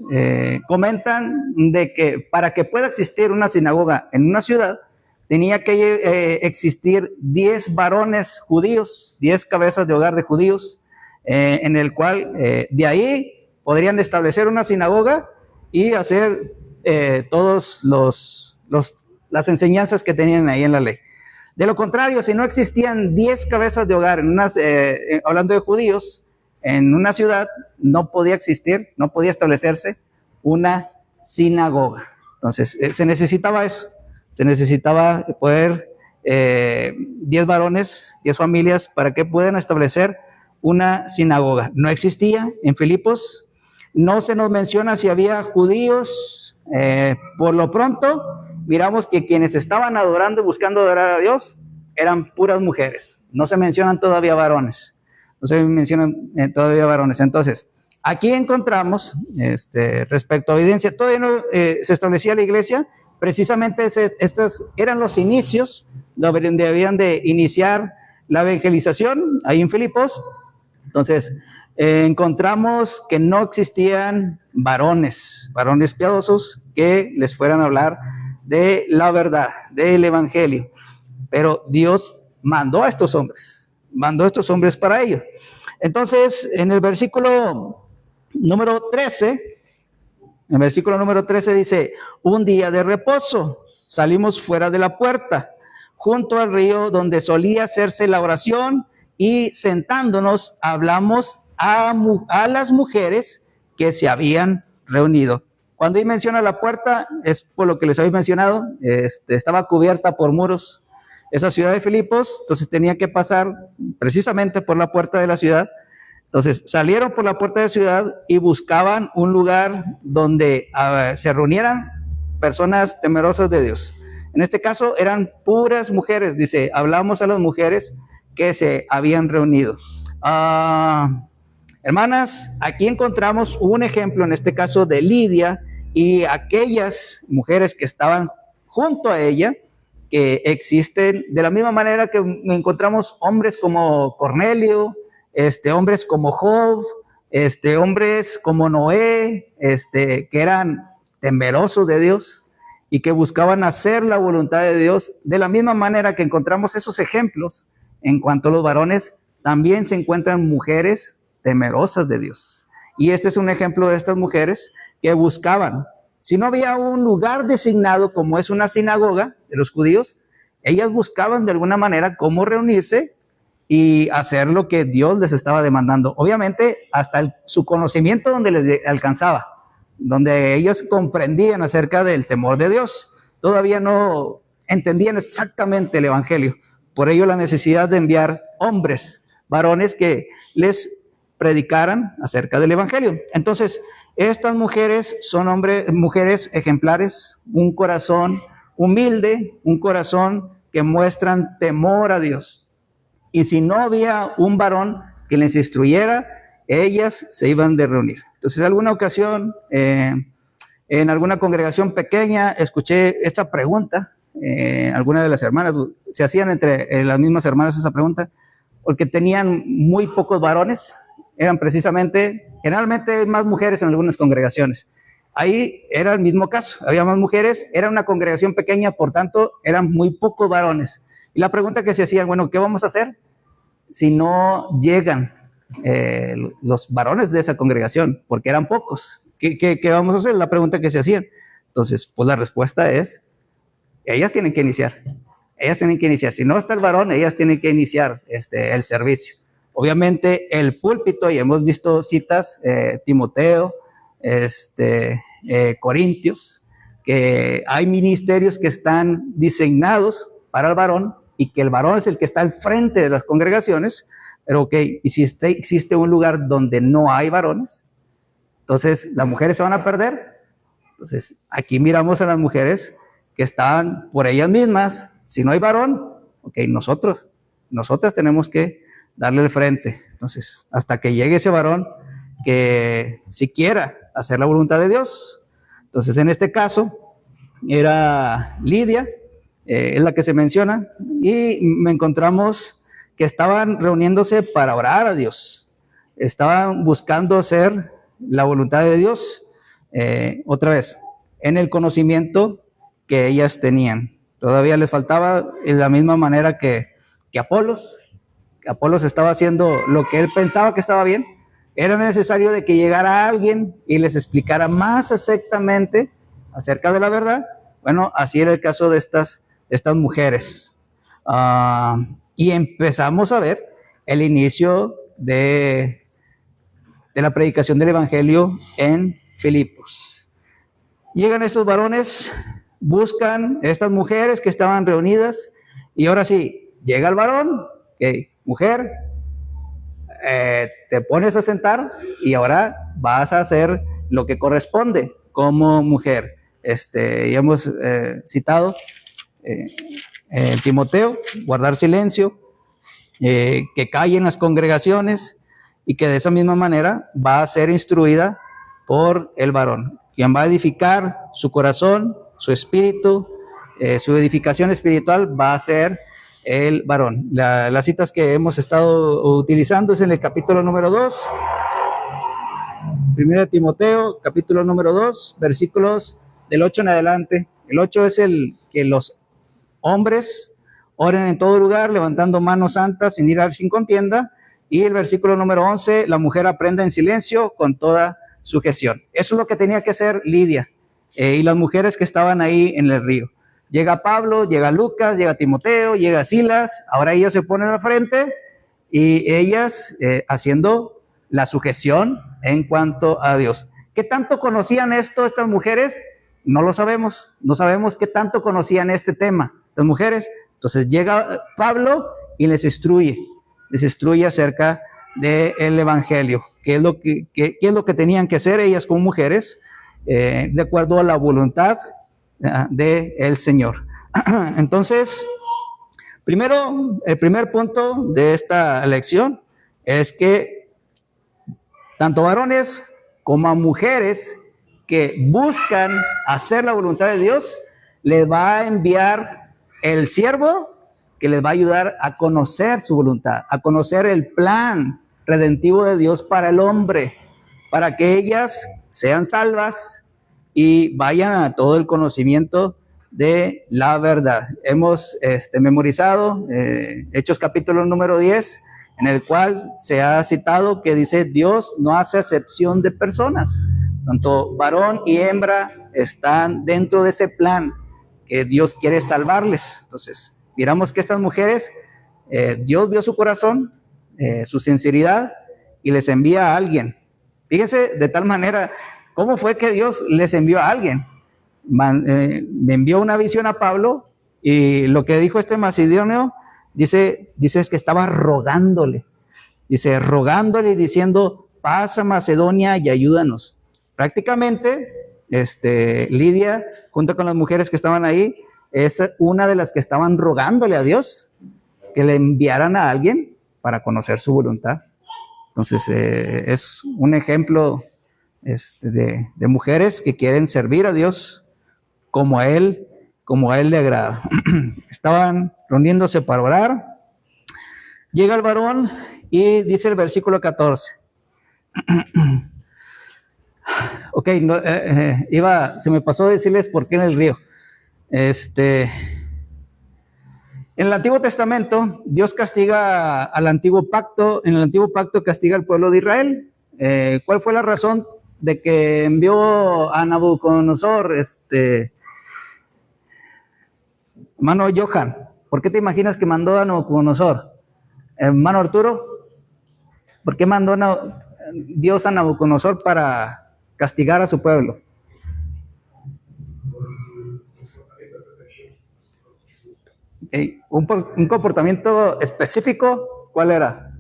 comentan de que para que pueda existir una sinagoga en una ciudad, tenía que existir 10 varones judíos, 10 cabezas de hogar de judíos, en el cual de ahí podrían establecer una sinagoga y hacer todos las enseñanzas que tenían ahí en la ley. De lo contrario, si no existían 10 cabezas de hogar, hablando de judíos, en una ciudad, no podía existir, no podía establecerse una sinagoga. Entonces, se necesitaba eso, se necesitaba poder 10 varones, 10 familias, para que puedan establecer una sinagoga. No existía en Filipos, no se nos menciona si había judíos. Por lo pronto, miramos que quienes estaban adorando y buscando adorar a Dios eran puras mujeres, no se mencionan todavía varones. Entonces, aquí encontramos, respecto a evidencia, todavía no se establecía la iglesia. Precisamente estos eran los inicios donde habían de iniciar la evangelización, ahí en Filipos. Entonces, encontramos que no existían varones piadosos que les fueran a hablar de la verdad, del evangelio. Pero Dios mandó a estos hombres para ello. Entonces, en el versículo número 13, dice, un día de reposo, salimos fuera de la puerta, junto al río donde solía hacerse la oración, y sentándonos hablamos a las mujeres que se habían reunido. Cuando ahí menciona la puerta, es por lo que les había mencionado, estaba cubierta por muros esa ciudad de Filipos, entonces tenía que pasar precisamente por la puerta de la ciudad. Entonces salieron por la puerta de la ciudad y buscaban un lugar donde se reunieran personas temerosas de Dios. En este caso eran puras mujeres, dice, hablamos a las mujeres que se habían reunido. Hermanas, aquí encontramos un ejemplo, en este caso de Lidia y aquellas mujeres que estaban junto a ella, que existen de la misma manera que encontramos hombres como Cornelio, hombres como Job, hombres como Noé, que eran temerosos de Dios y que buscaban hacer la voluntad de Dios. De la misma manera que encontramos esos ejemplos en cuanto a los varones, también se encuentran mujeres temerosas de Dios. Y este es un ejemplo de estas mujeres que buscaban. Si no había un lugar designado como es una sinagoga de los judíos, ellas buscaban de alguna manera cómo reunirse y hacer lo que Dios les estaba demandando. Obviamente, hasta su conocimiento donde les alcanzaba, donde ellas comprendían acerca del temor de Dios. Todavía no entendían exactamente el evangelio. Por ello, la necesidad de enviar hombres, varones que les predicaran acerca del evangelio. Entonces, estas mujeres son mujeres ejemplares, un corazón humilde, un corazón que muestran temor a Dios. Y si no había un varón que les instruyera, ellas se iban de reunir. Entonces, en alguna ocasión, En alguna congregación pequeña escuché esta pregunta, algunas de las hermanas, se hacían entre las mismas hermanas esa pregunta, porque tenían muy pocos varones, eran precisamente, generalmente más mujeres en algunas congregaciones. Ahí era el mismo caso, había más mujeres, era una congregación pequeña, por tanto, eran muy pocos varones. Y la pregunta que se hacían, bueno, ¿qué vamos a hacer si no llegan los varones de esa congregación? Porque eran pocos. ¿Qué vamos a hacer? La pregunta que se hacían. Entonces, pues la respuesta es, ellas tienen que iniciar. Ellas tienen que iniciar. Si no está el varón, ellas tienen que iniciar el servicio. Obviamente, el púlpito, y hemos visto citas, Timoteo, Corintios, que hay ministerios que están diseñados para el varón y que el varón es el que está al frente de las congregaciones, pero ok, y si existe un lugar donde no hay varones, entonces las mujeres se van a perder. Entonces aquí miramos a las mujeres que están por ellas mismas. Si no hay varón, ok, nosotras tenemos que darle el frente. Entonces, hasta que llegue ese varón que si quiera hacer la voluntad de Dios. Entonces, en este caso, era Lidia, es la que se menciona, y me encontramos que estaban reuniéndose para orar a Dios. Estaban buscando hacer la voluntad de Dios, otra vez, en el conocimiento que ellas tenían. Todavía les faltaba, de la misma manera que Apolos. Apolos estaba haciendo lo que él pensaba que estaba bien. Era necesario de que llegara alguien y les explicara más exactamente acerca de la verdad. Bueno, así era el caso de estas mujeres. Y empezamos a ver el inicio de la predicación del Evangelio en Filipos. Llegan estos varones, buscan estas mujeres que estaban reunidas, y ahora sí, llega el varón, okay, mujer, te pones a sentar y ahora vas a hacer lo que corresponde como mujer. Ya hemos citado Timoteo, guardar silencio, que callen las congregaciones, y que de esa misma manera va a ser instruida por el varón, quien va a edificar su corazón, su espíritu, su edificación espiritual va a ser el varón. Las citas que hemos estado utilizando es en el capítulo número 2, 1 Timoteo, capítulo número 2, versículos del 8 en adelante. El 8 es el que los hombres oren en todo lugar, levantando manos santas, sin ira, sin contienda. Y el versículo número 11, la mujer aprenda en silencio con toda sujeción. Eso es lo que tenía que hacer Lidia y las mujeres que estaban ahí en el río. Llega Pablo, llega Lucas, llega Timoteo, llega Silas. Ahora ellas se ponen al frente y ellas haciendo la sujeción en cuanto a Dios. ¿Qué tanto conocían esto estas mujeres? No lo sabemos. No sabemos qué tanto conocían este tema las mujeres. Entonces llega Pablo y les instruye acerca del Evangelio, qué es lo que tenían que hacer ellas como mujeres, de acuerdo a la voluntad del Señor. Entonces, primero, el primer punto de esta lección es que tanto varones como a mujeres que buscan hacer la voluntad de Dios, les va a enviar el siervo que les va a ayudar a conocer su voluntad, a conocer el plan redentivo de Dios para el hombre, para que ellas sean salvas y vayan a todo el conocimiento de la verdad. Hemos memorizado Hechos capítulo número 10, en el cual se ha citado que dice: Dios no hace acepción de personas. Tanto varón y hembra están dentro de ese plan que Dios quiere salvarles. Entonces, miramos que estas mujeres, Dios vio su corazón, su sinceridad, y les envía a alguien. Fíjense de tal manera, ¿cómo fue que Dios les envió a alguien? Me envió una visión a Pablo, y lo que dijo Macedonio, dice es que estaba rogándole y diciendo: pasa Macedonia y ayúdanos. Prácticamente, Lidia, junto con las mujeres que estaban ahí, es una de las que estaban rogándole a Dios que le enviaran a alguien para conocer su voluntad. Entonces, es un ejemplo de mujeres que quieren servir a Dios como a Él le agrada. Estaban reuniéndose para orar. Llega el varón y dice el versículo 14. Ok, se me pasó decirles por qué en el río. En el Antiguo Testamento, Dios castiga al antiguo pacto. En el antiguo pacto castiga al pueblo de Israel. ¿Cuál fue la razón de que envió a Nabucodonosor, hermano Johan? ¿Por qué te imaginas que mandó a Nabucodonosor? Hermano Arturo, ¿por qué mandó Dios a Nabucodonosor para castigar a su pueblo? Okay. Un comportamiento específico, ¿cuál era?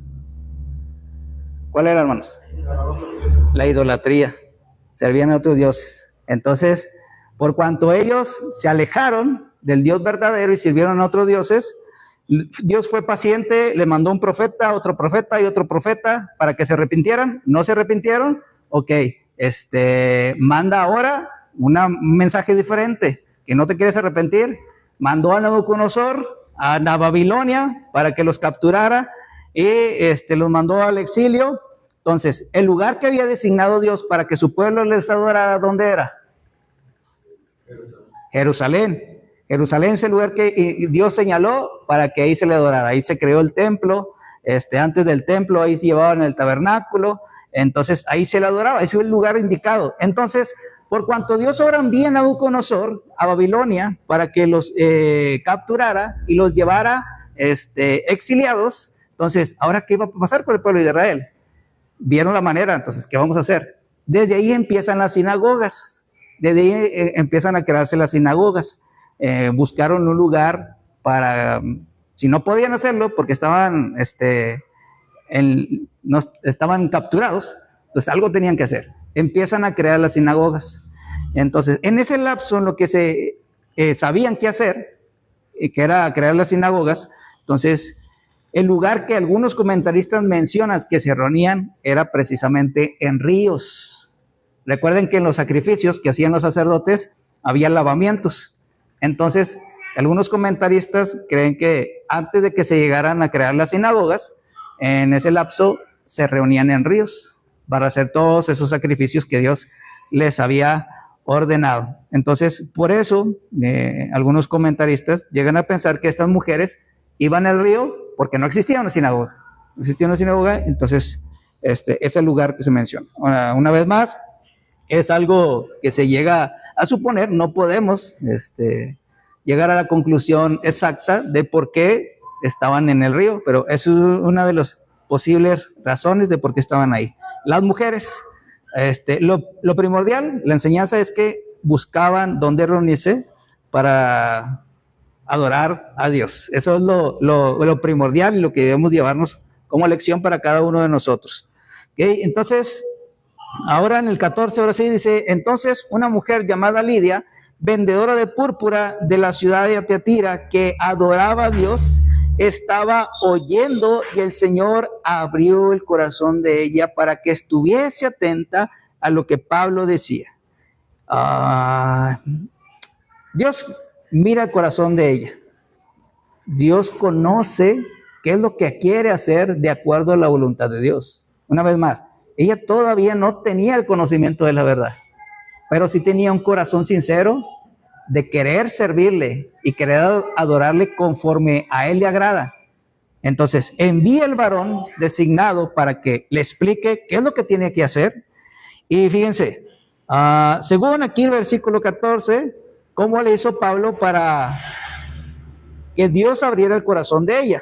¿Cuál era, hermanos? La idolatría. Servían a otros dioses. Entonces, por cuanto ellos se alejaron del Dios verdadero y sirvieron a otros dioses, Dios fue paciente, le mandó un profeta, otro profeta y otro profeta para que se arrepintieran. ¿No se arrepintieron? Ok, manda ahora un mensaje diferente. ¿Que no te quieres arrepentir? Mandó a Nabucodonosor a Babilonia para que los capturara y los mandó al exilio. Entonces, el lugar que había designado Dios para que su pueblo les adorara, ¿dónde era? Jerusalén. Jerusalén es el lugar que Dios señaló para que ahí se le adorara. Ahí se creó el templo. Antes del templo ahí se llevaban el tabernáculo. Entonces ahí se le adoraba. Ese fue el lugar indicado. Entonces, por cuanto Dios ahora envía a Nabucodonosor a Babilonia para que los capturara y los llevara exiliados, entonces, ¿ahora qué va a pasar con el pueblo de Israel? Vieron la manera, entonces, ¿qué vamos a hacer? Desde ahí empiezan las sinagogas. Desde ahí empiezan a crearse las sinagogas. Buscaron un lugar para, si no podían hacerlo porque estaban, no, estaban capturados, pues algo tenían que hacer. Empiezan a crear las sinagogas. Entonces, en ese lapso, en lo que sabían qué hacer, que era crear las sinagogas, entonces, el lugar que algunos comentaristas mencionan que se reunían era precisamente en ríos. Recuerden que en los sacrificios que hacían los sacerdotes había lavamientos. Entonces, algunos comentaristas creen que antes de que se llegaran a crear las sinagogas, en ese lapso se reunían en ríos para hacer todos esos sacrificios que Dios les había ordenado. Entonces, por eso, algunos comentaristas llegan a pensar que estas mujeres iban al río porque no existía una sinagoga. No existía una sinagoga, entonces es el lugar que se menciona. Una vez más, es algo que se llega a suponer, no podemos llegar a la conclusión exacta de por qué estaban en el río, pero es una de las posibles razones de por qué estaban ahí. Las mujeres, lo primordial, la enseñanza es que buscaban dónde reunirse para adorar a Dios. Eso es lo primordial y lo que debemos llevarnos como lección para cada uno de nosotros. ¿Okay? Entonces, ahora en el 14, ahora sí dice, entonces una mujer llamada Lidia, vendedora de púrpura de la ciudad de Tiatira, que adoraba a Dios, estaba oyendo y el Señor abrió el corazón de ella para que estuviese atenta a lo que Pablo decía. Dios mira el corazón de ella. Dios conoce qué es lo que quiere hacer de acuerdo a la voluntad de Dios. Una vez más, ella todavía no tenía el conocimiento de la verdad, pero sí tenía un corazón sincero de querer servirle y querer adorarle conforme a él le agrada. Entonces, envía el varón designado para que le explique qué es lo que tiene que hacer. Y fíjense, según aquí el versículo 14, ¿cómo le hizo Pablo para que Dios abriera el corazón de ella?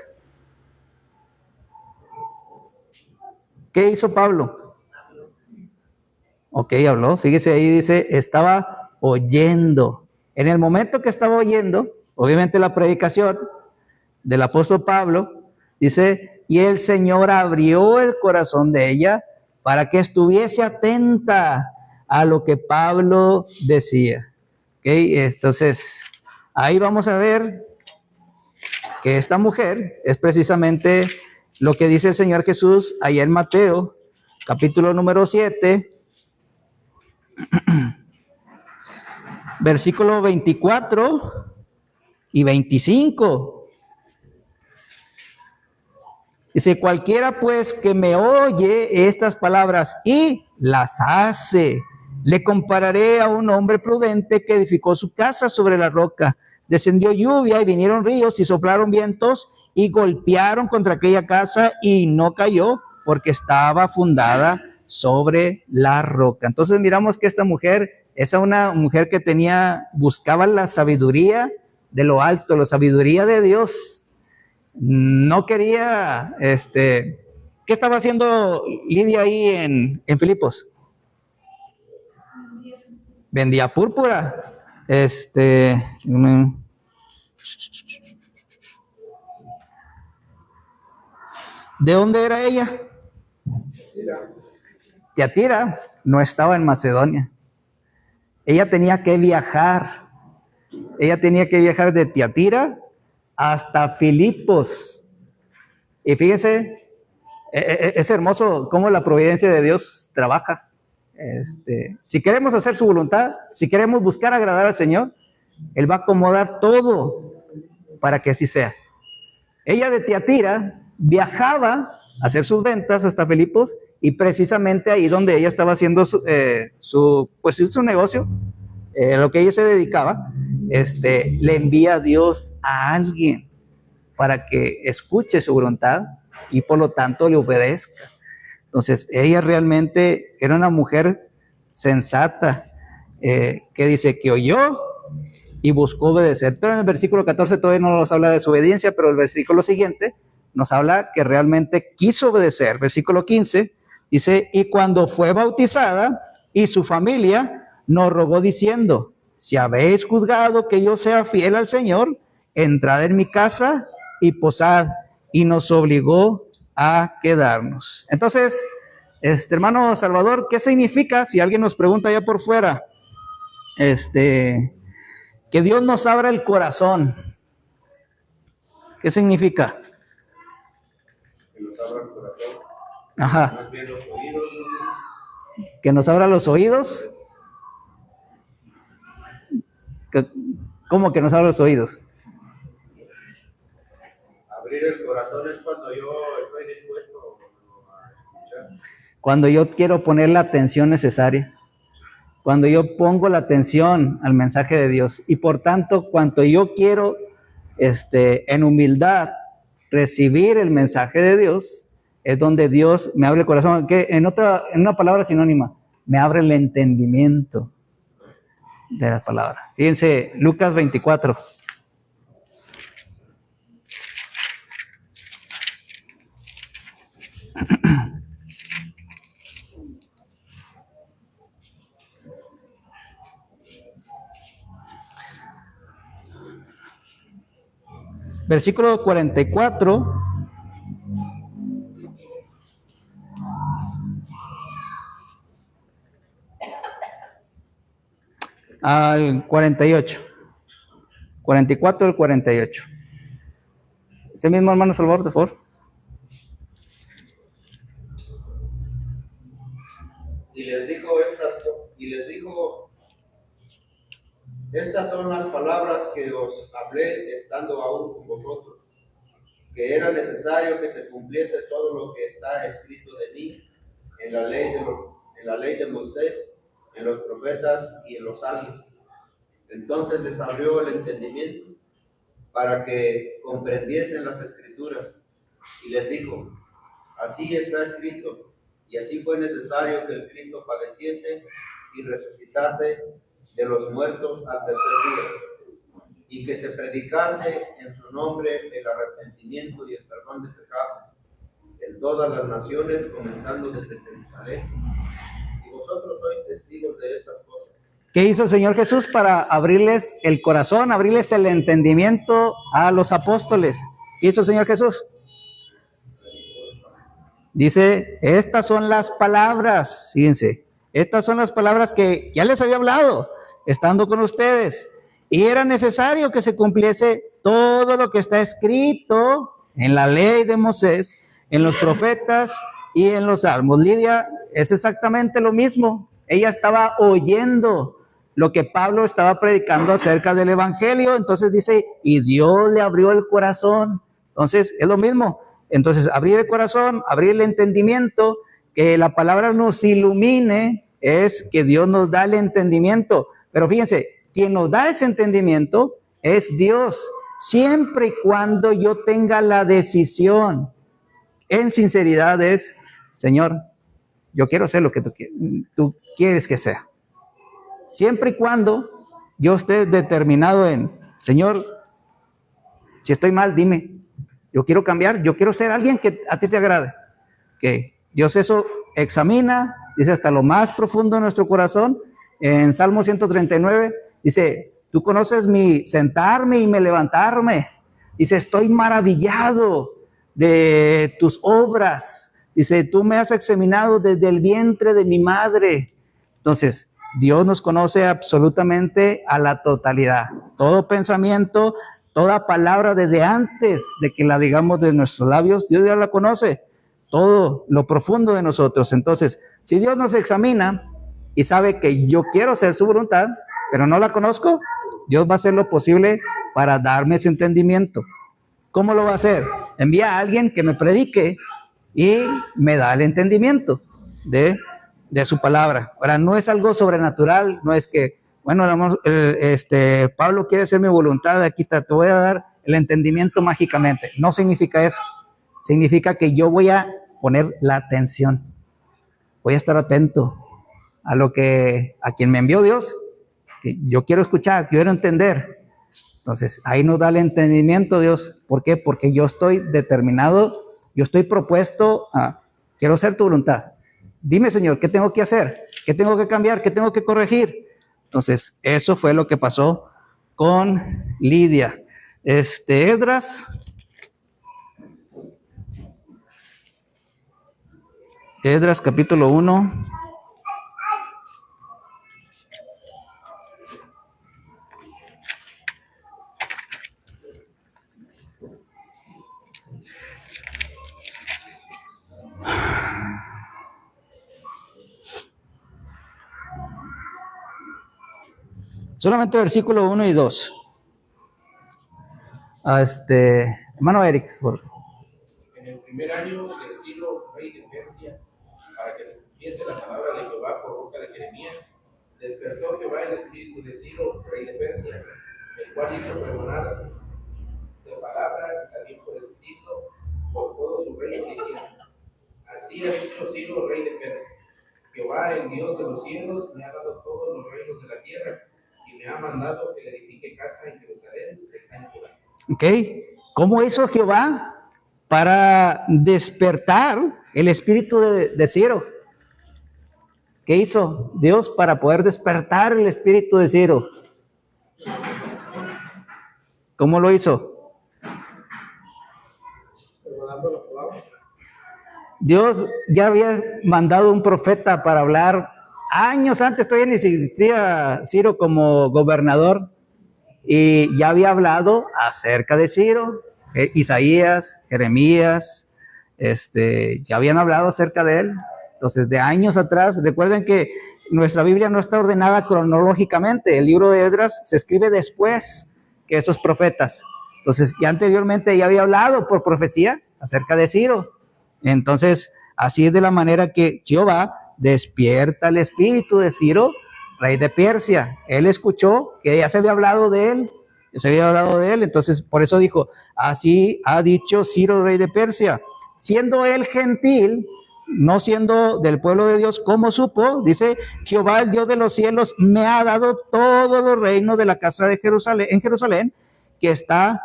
¿Qué hizo Pablo? Ok, habló. Fíjese ahí dice, estaba oyendo. En el momento que estaba oyendo, obviamente la predicación del apóstol Pablo, dice, y el Señor abrió el corazón de ella para que estuviese atenta a lo que Pablo decía. Okay, entonces, ahí vamos a ver que esta mujer es precisamente lo que dice el Señor Jesús allá en Mateo, capítulo número 7, Versículo 24 y 25. Dice, cualquiera pues que me oye estas palabras y las hace, le compararé a un hombre prudente que edificó su casa sobre la roca. Descendió lluvia y vinieron ríos y soplaron vientos y golpearon contra aquella casa y no cayó porque estaba fundada sobre la roca. Entonces miramos que esta mujer es una mujer que buscaba la sabiduría de lo alto, la sabiduría de Dios. No quería, ¿qué estaba haciendo Lidia ahí en Filipos? Vendía púrpura. ¿De dónde era ella? Tiatira no estaba en Macedonia. Ella tenía que viajar. Ella tenía que viajar de Tiatira hasta Filipos. Y fíjense, es hermoso cómo la providencia de Dios trabaja. Si queremos hacer su voluntad, si queremos buscar agradar al Señor, Él va a acomodar todo para que así sea. Ella de Tiatira viajaba a hacer sus ventas hasta Filipos, y precisamente ahí donde ella estaba haciendo su negocio, lo que ella se dedicaba, le envía a Dios a alguien para que escuche su voluntad y por lo tanto le obedezca. Entonces, ella realmente era una mujer sensata, que dice que oyó y buscó obedecer. Entonces, en el versículo 14 todavía no nos habla de su obediencia, pero el versículo siguiente nos habla que realmente quiso obedecer. Versículo 15 dice, y cuando fue bautizada y su familia nos rogó diciendo, si habéis juzgado que yo sea fiel al Señor, entrad en mi casa y posad, y nos obligó a quedarnos. Entonces, hermano Salvador, ¿qué significa, si alguien nos pregunta allá por fuera, que Dios nos abra el corazón? ¿Qué significa? Que nos abra el corazón. Ajá. Más bien los oídos. Que nos abra los oídos. ¿Cómo que nos abra los oídos? Abrir el corazón es cuando yo estoy dispuesto a escuchar. Cuando yo quiero poner la atención necesaria. Cuando yo pongo la atención al mensaje de Dios. Y por tanto, cuando yo quiero, en humildad, recibir el mensaje de Dios, es donde Dios me abre el corazón. Que en una palabra sinónima, me abre el entendimiento de la palabra. Fíjense, Lucas 24. Versículo 44. Al 48. 44 al 48. Este mismo hermano Salvador, por favor. Y les dijo, estas son las palabras que os hablé estando aún con vosotros, que era necesario que se cumpliese todo lo que está escrito de mí en la ley de Moisés, en los profetas y en los salmos. Entonces les abrió el entendimiento para que comprendiesen las escrituras, y les dijo, así está escrito, y así fue necesario que el Cristo padeciese y resucitase de los muertos al tercer día, y que se predicase en su nombre el arrepentimiento y el perdón de pecados en todas las naciones, comenzando desde Jerusalén. Y vosotros sois testigos de estas cosas. ¿Qué hizo el Señor Jesús para abrirles el corazón, abrirles el entendimiento a los apóstoles? ¿Qué hizo el Señor Jesús? Dice, estas son las palabras, fíjense, estas son las palabras que ya les había hablado, estando con ustedes. Y era necesario que se cumpliese todo lo que está escrito en la ley de Moisés, en los profetas y en los salmos. Lidia, es exactamente lo mismo Ella estaba oyendo lo que Pablo estaba predicando acerca del evangelio. Entonces dice, y Dios le abrió el corazón. Entonces es lo mismo. Entonces abrir el corazón, abrir el entendimiento, que la palabra nos ilumine, es que Dios nos da el entendimiento. Pero fíjense, quien nos da ese entendimiento es Dios, siempre y cuando yo tenga la decisión en sinceridad es, Señor, yo quiero ser lo que tú quieres que sea. Siempre y cuando yo esté determinado en, Señor, si estoy mal, dime, yo quiero cambiar, yo quiero ser alguien que a ti te agrade. Que Dios eso examina, dice hasta lo más profundo de nuestro corazón. En Salmo 139 dice, tú conoces mi sentarme y mi levantarme. Dice, estoy maravillado de tus obras. Dice, tú me has examinado desde el vientre de mi madre. Entonces, Dios nos conoce absolutamente a la totalidad. Todo pensamiento, toda palabra desde antes de que la digamos de nuestros labios, Dios ya la conoce. Todo lo profundo de nosotros. Entonces, si Dios nos examina y sabe que yo quiero hacer su voluntad, pero no la conozco, Dios va a hacer lo posible para darme ese entendimiento. ¿Cómo lo va a hacer? Envía a alguien que me predique y me da el entendimiento de su palabra. Ahora, no es algo sobrenatural, no es que, bueno, Pablo quiere hacer mi voluntad, aquí te voy a dar el entendimiento mágicamente. No significa eso. Significa que yo voy a poner la atención. Voy a estar atento a quien me envió Dios, que yo quiero escuchar, quiero entender. Entonces, ahí nos da el entendimiento Dios. ¿Por qué? Porque yo estoy determinado, yo estoy propuesto a, quiero hacer tu voluntad. Dime, Señor, ¿qué tengo que hacer? ¿Qué tengo que cambiar? ¿Qué tengo que corregir? Entonces, eso fue lo que pasó con Lidia. Esdras capítulo 1. Solamente versículo 1 y 2. Hermano Eric, por favor. En el primer año de Ciro, rey de Persia, para que se cumpliese la palabra de Jehová por boca de Jeremías, despertó Jehová el espíritu de Ciro, rey de Persia, el cual hizo pregonar de palabra y también por escrito por todo su reino, diciendo: así ha dicho Ciro, rey de Persia: Jehová, el Dios de los cielos, me ha dado todos los reinos de la tierra y me ha mandado que le edifique casa en Jerusalén, que está en Judá. Ok, ¿cómo hizo Jehová para despertar el espíritu de Ciro? ¿Qué hizo Dios para poder despertar el espíritu de Ciro? ¿Cómo lo hizo? Dios ya había mandado un profeta para hablar años antes, todavía ni existía Ciro como gobernador, y ya había hablado acerca de Ciro. Isaías, Jeremías, ya habían hablado acerca de él. Entonces, de años atrás, recuerden que nuestra Biblia no está ordenada cronológicamente. El libro de Esdras se escribe después que esos profetas. Entonces, ya anteriormente ya había hablado por profecía acerca de Ciro. Entonces, así es de la manera que Jehová despierta el espíritu de Ciro, rey de Persia. Él escuchó que ya se había hablado de él, entonces por eso dijo: así ha dicho Ciro, rey de Persia. Siendo él gentil, no siendo del pueblo de Dios, ¿cómo supo? Dice: Jehová, el Dios de los cielos, me ha dado todos los reinos de la casa de Jerusalén, en Jerusalén, que está,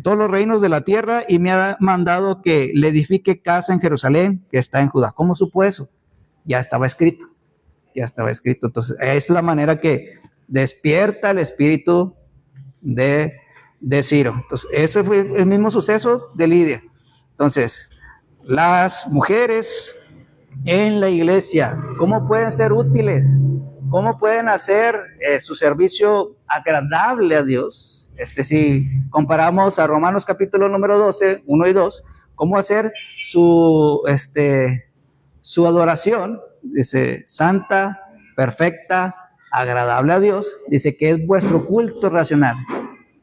todos los reinos de la tierra, y me ha mandado que le edifique casa en Jerusalén, que está en Judá. ¿Cómo supo eso? Ya estaba escrito. Entonces, es la manera que despierta el espíritu de Ciro. Entonces, ese fue el mismo suceso de Lidia. Entonces, las mujeres en la iglesia, ¿cómo pueden ser útiles? ¿Cómo pueden hacer su servicio agradable a Dios? Si comparamos a Romanos capítulo número 12, 1 y 2, ¿cómo hacer su adoración dice, santa, perfecta, agradable a Dios, dice que es vuestro culto racional.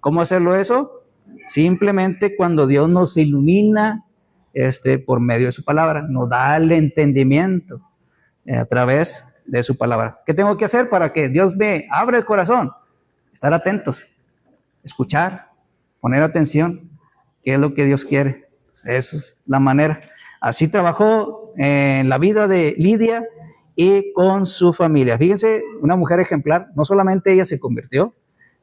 ¿Cómo hacerlo eso? Simplemente cuando Dios nos ilumina por medio de su palabra, nos da el entendimiento a través de su palabra. ¿Qué tengo que hacer para que Dios me abra el corazón? Estar atentos, escuchar, poner atención, qué es lo que Dios quiere. Esa es la manera. Así trabajó en la vida de Lidia y con su familia. Fíjense, una mujer ejemplar, no solamente ella se convirtió,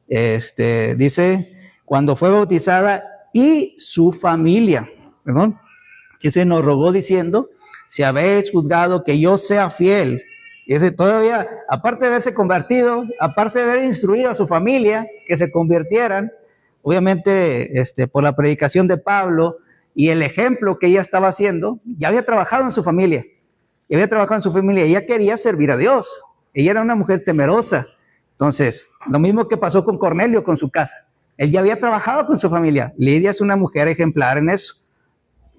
dice, cuando fue bautizada y su familia, que se nos rogó diciendo, si habéis juzgado que yo sea fiel. Y ese todavía, aparte de haberse convertido, aparte de haber instruido a su familia que se convirtieran, obviamente por la predicación de Pablo y el ejemplo que ella estaba haciendo, ya había trabajado en su familia, ella quería servir a Dios, ella era una mujer temerosa. Entonces, lo mismo que pasó con Cornelio con su casa, él ya había trabajado con su familia. Lidia es una mujer ejemplar en eso,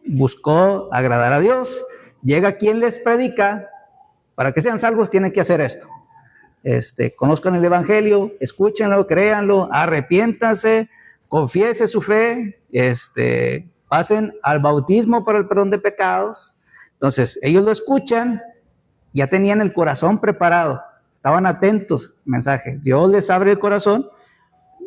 buscó agradar a Dios, llega quien les predica, para que sean salvos tienen que hacer esto, conozcan el evangelio, escúchenlo, créanlo, arrepiéntanse, confiesen su fe, pasen al bautismo para el perdón de pecados. Entonces, ellos lo escuchan, ya tenían el corazón preparado, estaban atentos al mensaje. Dios les abre el corazón,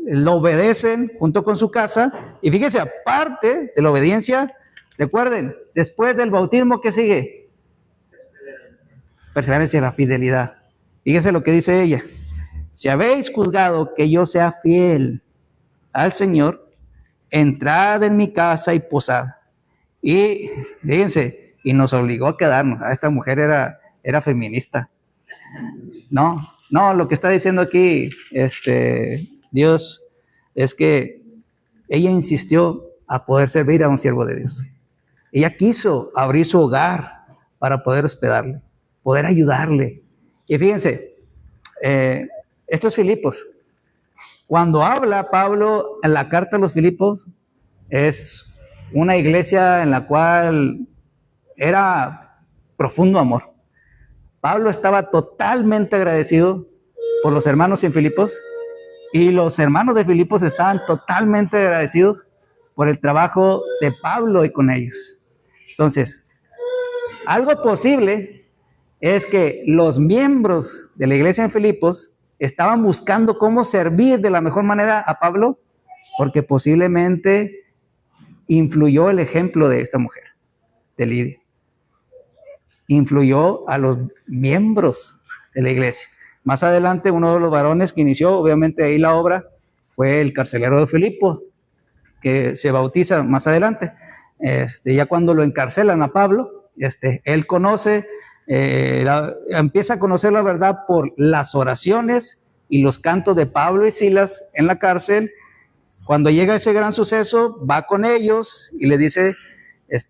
lo obedecen junto con su casa, y fíjense, aparte de la obediencia, recuerden, después del bautismo, ¿qué sigue? Perseverancia y la fidelidad. Fíjense lo que dice ella: si habéis juzgado que yo sea fiel al Señor, entrad en mi casa y posad. Y fíjense, y nos obligó a quedarnos. Esta mujer era feminista. No, lo que está diciendo aquí Dios es que ella insistió a poder servir a un siervo de Dios. Ella quiso abrir su hogar para poder hospedarle, poder ayudarle. Y fíjense, estos Filipos, cuando habla Pablo en la carta a los Filipos, es una iglesia en la cual era profundo amor. Pablo estaba totalmente agradecido por los hermanos en Filipos, y los hermanos de Filipos estaban totalmente agradecidos por el trabajo de Pablo y con ellos. Entonces, algo posible es que los miembros de la iglesia en Filipos estaban buscando cómo servir de la mejor manera a Pablo, porque posiblemente influyó el ejemplo de esta mujer, de Lidia. Influyó a los miembros de la iglesia. Más adelante, uno de los varones que inició, obviamente, ahí la obra, fue el carcelero de Filipo, que se bautiza más adelante. Ya cuando lo encarcelan a Pablo, él conoce, empieza a conocer la verdad por las oraciones y los cantos de Pablo y Silas en la cárcel. Cuando llega ese gran suceso, va con ellos y le dice,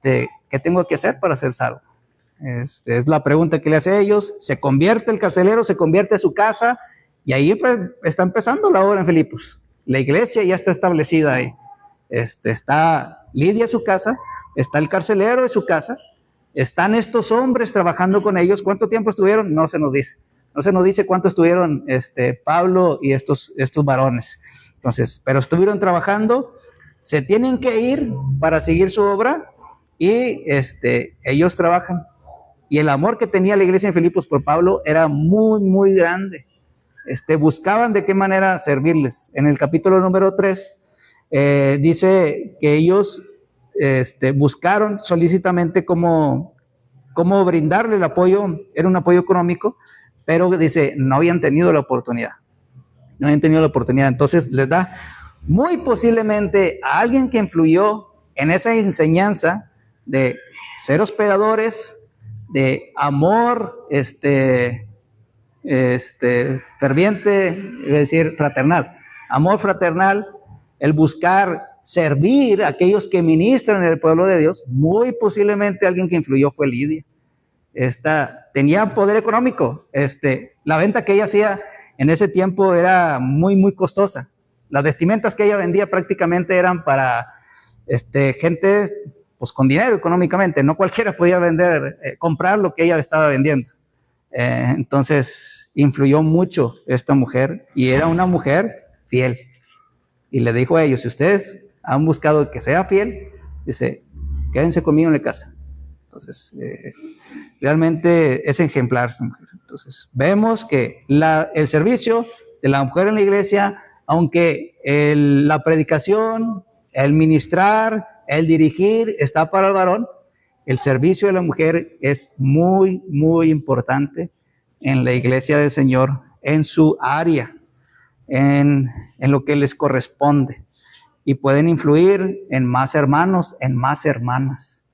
¿qué tengo que hacer para ser salvo? Es la pregunta que le hace a ellos. Se convierte el carcelero, se convierte a su casa, y ahí pues, está empezando la obra en Filipos. La iglesia ya está establecida ahí. Está Lidia en su casa, está el carcelero en su casa, están estos hombres trabajando con ellos. ¿Cuánto tiempo estuvieron? No se nos dice. No se nos dice cuánto estuvieron Pablo y estos varones. Entonces, pero estuvieron trabajando, se tienen que ir para seguir su obra, y ellos trabajan. Y el amor que tenía la iglesia en Filipos por Pablo era muy, muy grande. Buscaban de qué manera servirles. En el capítulo número 3, dice que ellos buscaron solícitamente cómo brindarle el apoyo. Era un apoyo económico, pero dice, no habían tenido la oportunidad. Entonces les da muy posiblemente a alguien que influyó en esa enseñanza de ser hospedadores, de amor ferviente, es decir, fraternal, amor fraternal, el buscar servir a aquellos que ministran en el pueblo de Dios. Muy posiblemente alguien que influyó fue Lidia. Tenía poder económico. La venta que ella hacía en ese tiempo era muy, muy costosa. Las vestimentas que ella vendía prácticamente eran para gente pues con dinero económicamente. No cualquiera podía comprar lo que ella estaba vendiendo. Entonces, influyó mucho esta mujer y era una mujer fiel. Y le dijo a ellos, si ustedes han buscado que sea fiel, dice, quédense conmigo en la casa. Entonces, realmente es ejemplar esta mujer. Entonces, vemos que el servicio de la mujer en la iglesia, aunque la predicación, el ministrar, el dirigir está para el varón, el servicio de la mujer es muy, muy importante en la iglesia del Señor, en su área, en lo que les corresponde. Y pueden influir en más hermanos, en más hermanas,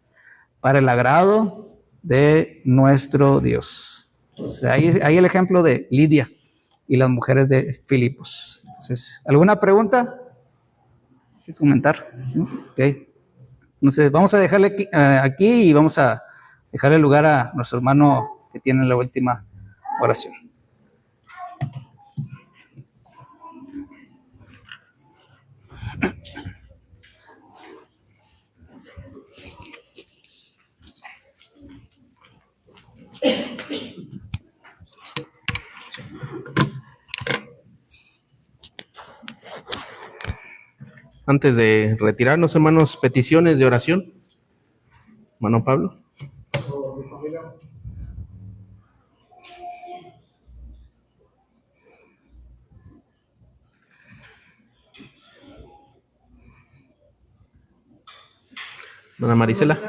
para el agrado de nuestro Dios. Entonces, ahí el ejemplo de Lidia y las mujeres de Filipos. Entonces, ¿alguna pregunta? ¿Sí comentar? ¿No? Okay. Entonces, vamos a dejarle aquí y vamos a dejarle lugar a nuestro hermano que tiene la última oración. Antes de retirarnos, hermanos, peticiones de oración. Hermano Pablo. Hermana Marisela.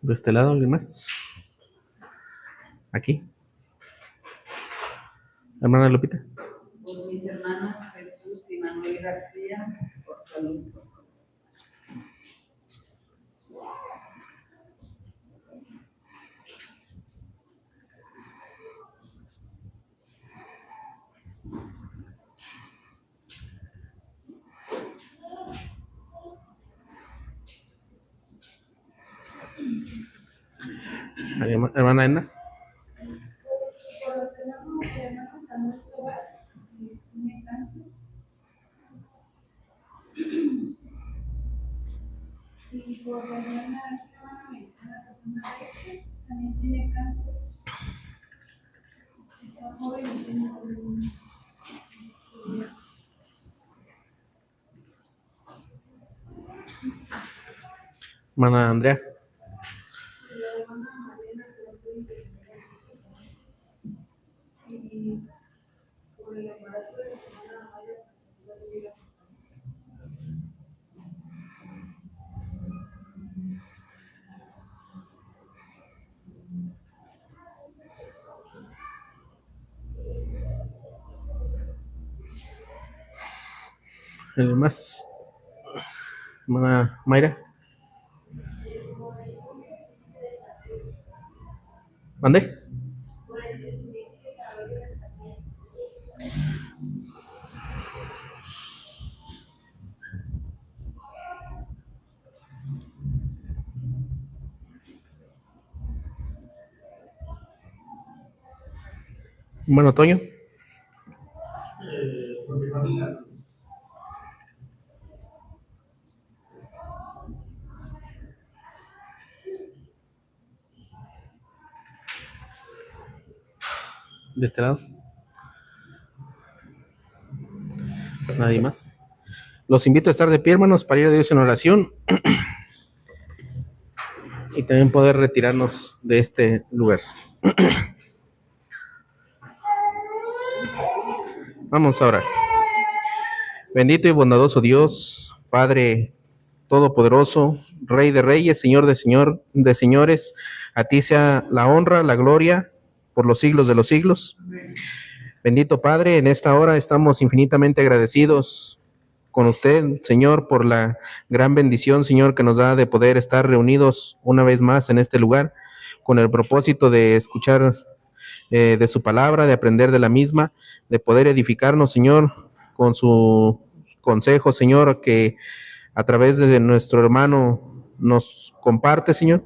¿De este lado alguien más? ¿Aquí? Hermana Lupita. Por mis hermanos Jesús y Manuel García, por salud. Hermana Edna. Por los hermanos Samuel Tobar, que tiene cáncer. Y por la hermana mexicana que se llama Rachel, también tiene cáncer. Está joven y tiene problemas. Hermana Andrea. La hermana Mariana que va a ser y por el embarazo de su hermana Maya, va a vivir. ¿Alguien más? Hermana Mayra. ¿Mande? Hermano Toño. Por mi familia. ¿De este lado? ¿Nadie más? Los invito a estar de pie, hermanos, para ir a Dios en oración y también poder retirarnos de este lugar. Vamos a orar. Bendito y bondadoso Dios, Padre Todopoderoso, Rey de Reyes, Señor de señores, a ti sea la honra, la gloria por los siglos de los siglos. Bendito Padre, en esta hora estamos infinitamente agradecidos con usted, Señor, por la gran bendición, Señor, que nos da de poder estar reunidos una vez más en este lugar, con el propósito de escuchar de su palabra, de aprender de la misma, de poder edificarnos, Señor, con su consejo, Señor, que a través de nuestro hermano nos comparte, Señor.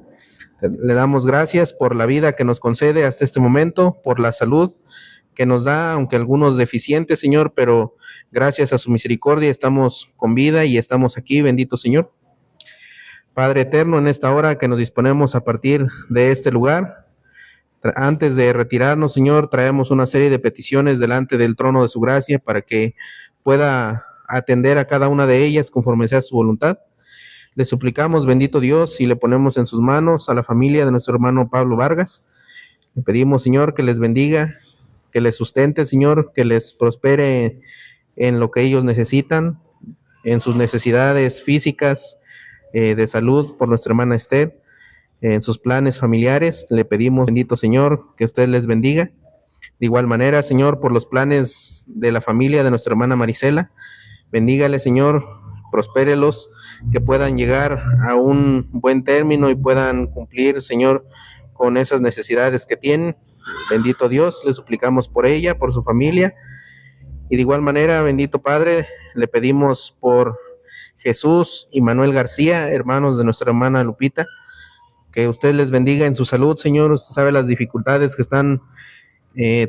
Le damos gracias por la vida que nos concede hasta este momento, por la salud que nos da, aunque algunos deficientes, Señor, pero gracias a su misericordia estamos con vida y estamos aquí, bendito Señor. Padre eterno, en esta hora que nos disponemos a partir de este lugar, antes de retirarnos, Señor, traemos una serie de peticiones delante del trono de su gracia para que pueda atender a cada una de ellas conforme sea su voluntad. Le suplicamos, bendito Dios, y le ponemos en sus manos a la familia de nuestro hermano Pablo Vargas. Le pedimos, Señor, que les bendiga, que les sustente, Señor, que les prospere en lo que ellos necesitan, en sus necesidades físicas, de salud por nuestra hermana Esther, en sus planes familiares. Le pedimos, bendito Señor, que usted les bendiga. De igual manera, Señor, por los planes de la familia de nuestra hermana Marisela, bendígale, Señor, prospérelos, que puedan llegar a un buen término y puedan cumplir, Señor, con esas necesidades que tienen. Bendito Dios, le suplicamos por ella, por su familia. Y de igual manera, bendito Padre, le pedimos por Jesús y Manuel García, hermanos de nuestra hermana Lupita, que usted les bendiga en su salud, Señor. Usted sabe las dificultades que están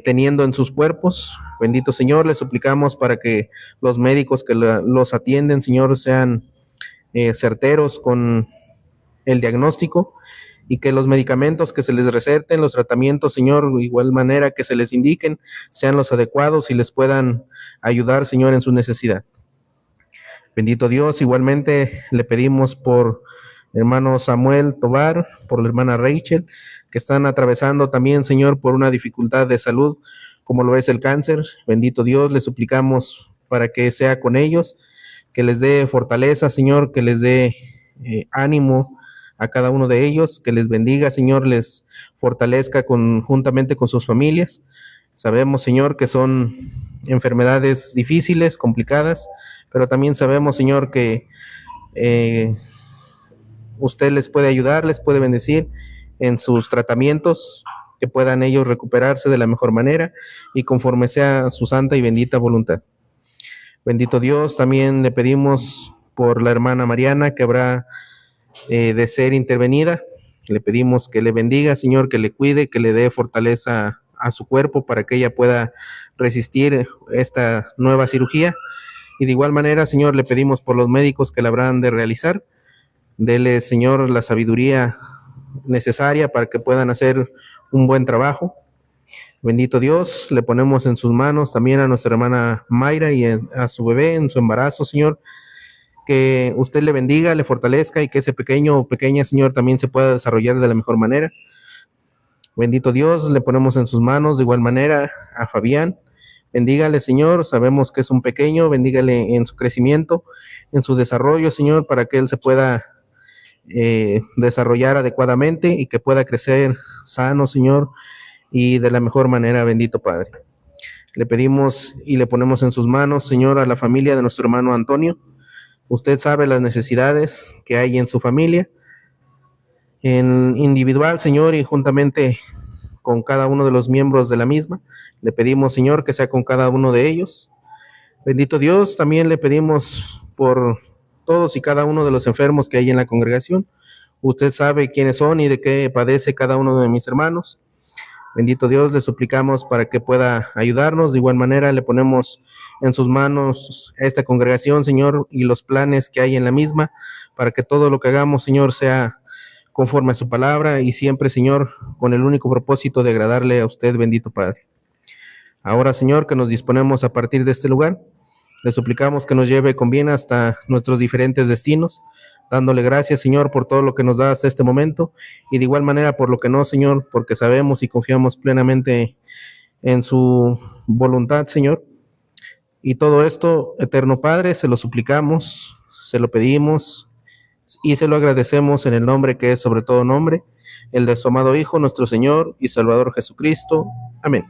teniendo en sus cuerpos. Bendito Señor, le suplicamos para que los médicos que los atienden, Señor, sean certeros con el diagnóstico y que los medicamentos que se les receten, los tratamientos, Señor, de igual manera que se les indiquen, sean los adecuados y les puedan ayudar, Señor, en su necesidad. Bendito Dios, igualmente le pedimos por hermano Samuel Tobar, por la hermana Rachel, que están atravesando también, Señor, por una dificultad de salud, como lo es el cáncer. Bendito Dios, le suplicamos para que sea con ellos, que les dé fortaleza, Señor, que les dé ánimo a cada uno de ellos, que les bendiga, Señor, les fortalezca juntamente con sus familias. Sabemos, Señor, que son enfermedades difíciles, complicadas, pero también sabemos, Señor, que usted les puede ayudar, les puede bendecir en sus tratamientos, que puedan ellos recuperarse de la mejor manera y conforme sea su santa y bendita voluntad. Bendito Dios, también le pedimos por la hermana Mariana, que habrá de ser intervenida. Le pedimos que le bendiga, Señor, que le cuide, que le dé fortaleza a su cuerpo para que ella pueda resistir esta nueva cirugía. Y de igual manera, Señor, le pedimos por los médicos que la habrán de realizar. Dele, Señor, la sabiduría necesaria para que puedan hacer un buen trabajo. Bendito Dios, le ponemos en sus manos también a nuestra hermana Mayra y a su bebé en su embarazo, Señor. Que usted le bendiga, le fortalezca y que ese pequeño o pequeña, Señor, también se pueda desarrollar de la mejor manera. Bendito Dios, le ponemos en sus manos de igual manera a Fabián. Bendígale, Señor, sabemos que es un pequeño, bendígale en su crecimiento, en su desarrollo, Señor, para que él se pueda desarrollar adecuadamente y que pueda crecer sano, Señor, y de la mejor manera, bendito Padre. Le pedimos y le ponemos en sus manos, Señor, a la familia de nuestro hermano Antonio. Usted sabe las necesidades que hay en su familia, en individual, Señor, y juntamente con cada uno de los miembros de la misma. Le pedimos, Señor, que sea con cada uno de ellos. Bendito Dios, también le pedimos por todos y cada uno de los enfermos que hay en la congregación. Usted sabe quiénes son y de qué padece cada uno de mis hermanos. Bendito Dios, le suplicamos para que pueda ayudarnos. De igual manera, le ponemos en sus manos esta congregación, Señor, y los planes que hay en la misma, para que todo lo que hagamos, Señor, sea conforme a su palabra y siempre, Señor, con el único propósito de agradarle a usted, bendito Padre. Ahora, Señor, que nos disponemos a partir de este lugar, le suplicamos que nos lleve con bien hasta nuestros diferentes destinos, dándole gracias, Señor, por todo lo que nos da hasta este momento, y de igual manera por lo que no, Señor, porque sabemos y confiamos plenamente en su voluntad, Señor. Y todo esto, eterno Padre, se lo suplicamos, se lo pedimos y se lo agradecemos en el nombre que es sobre todo nombre, el de su amado Hijo, nuestro Señor y Salvador Jesucristo. Amén.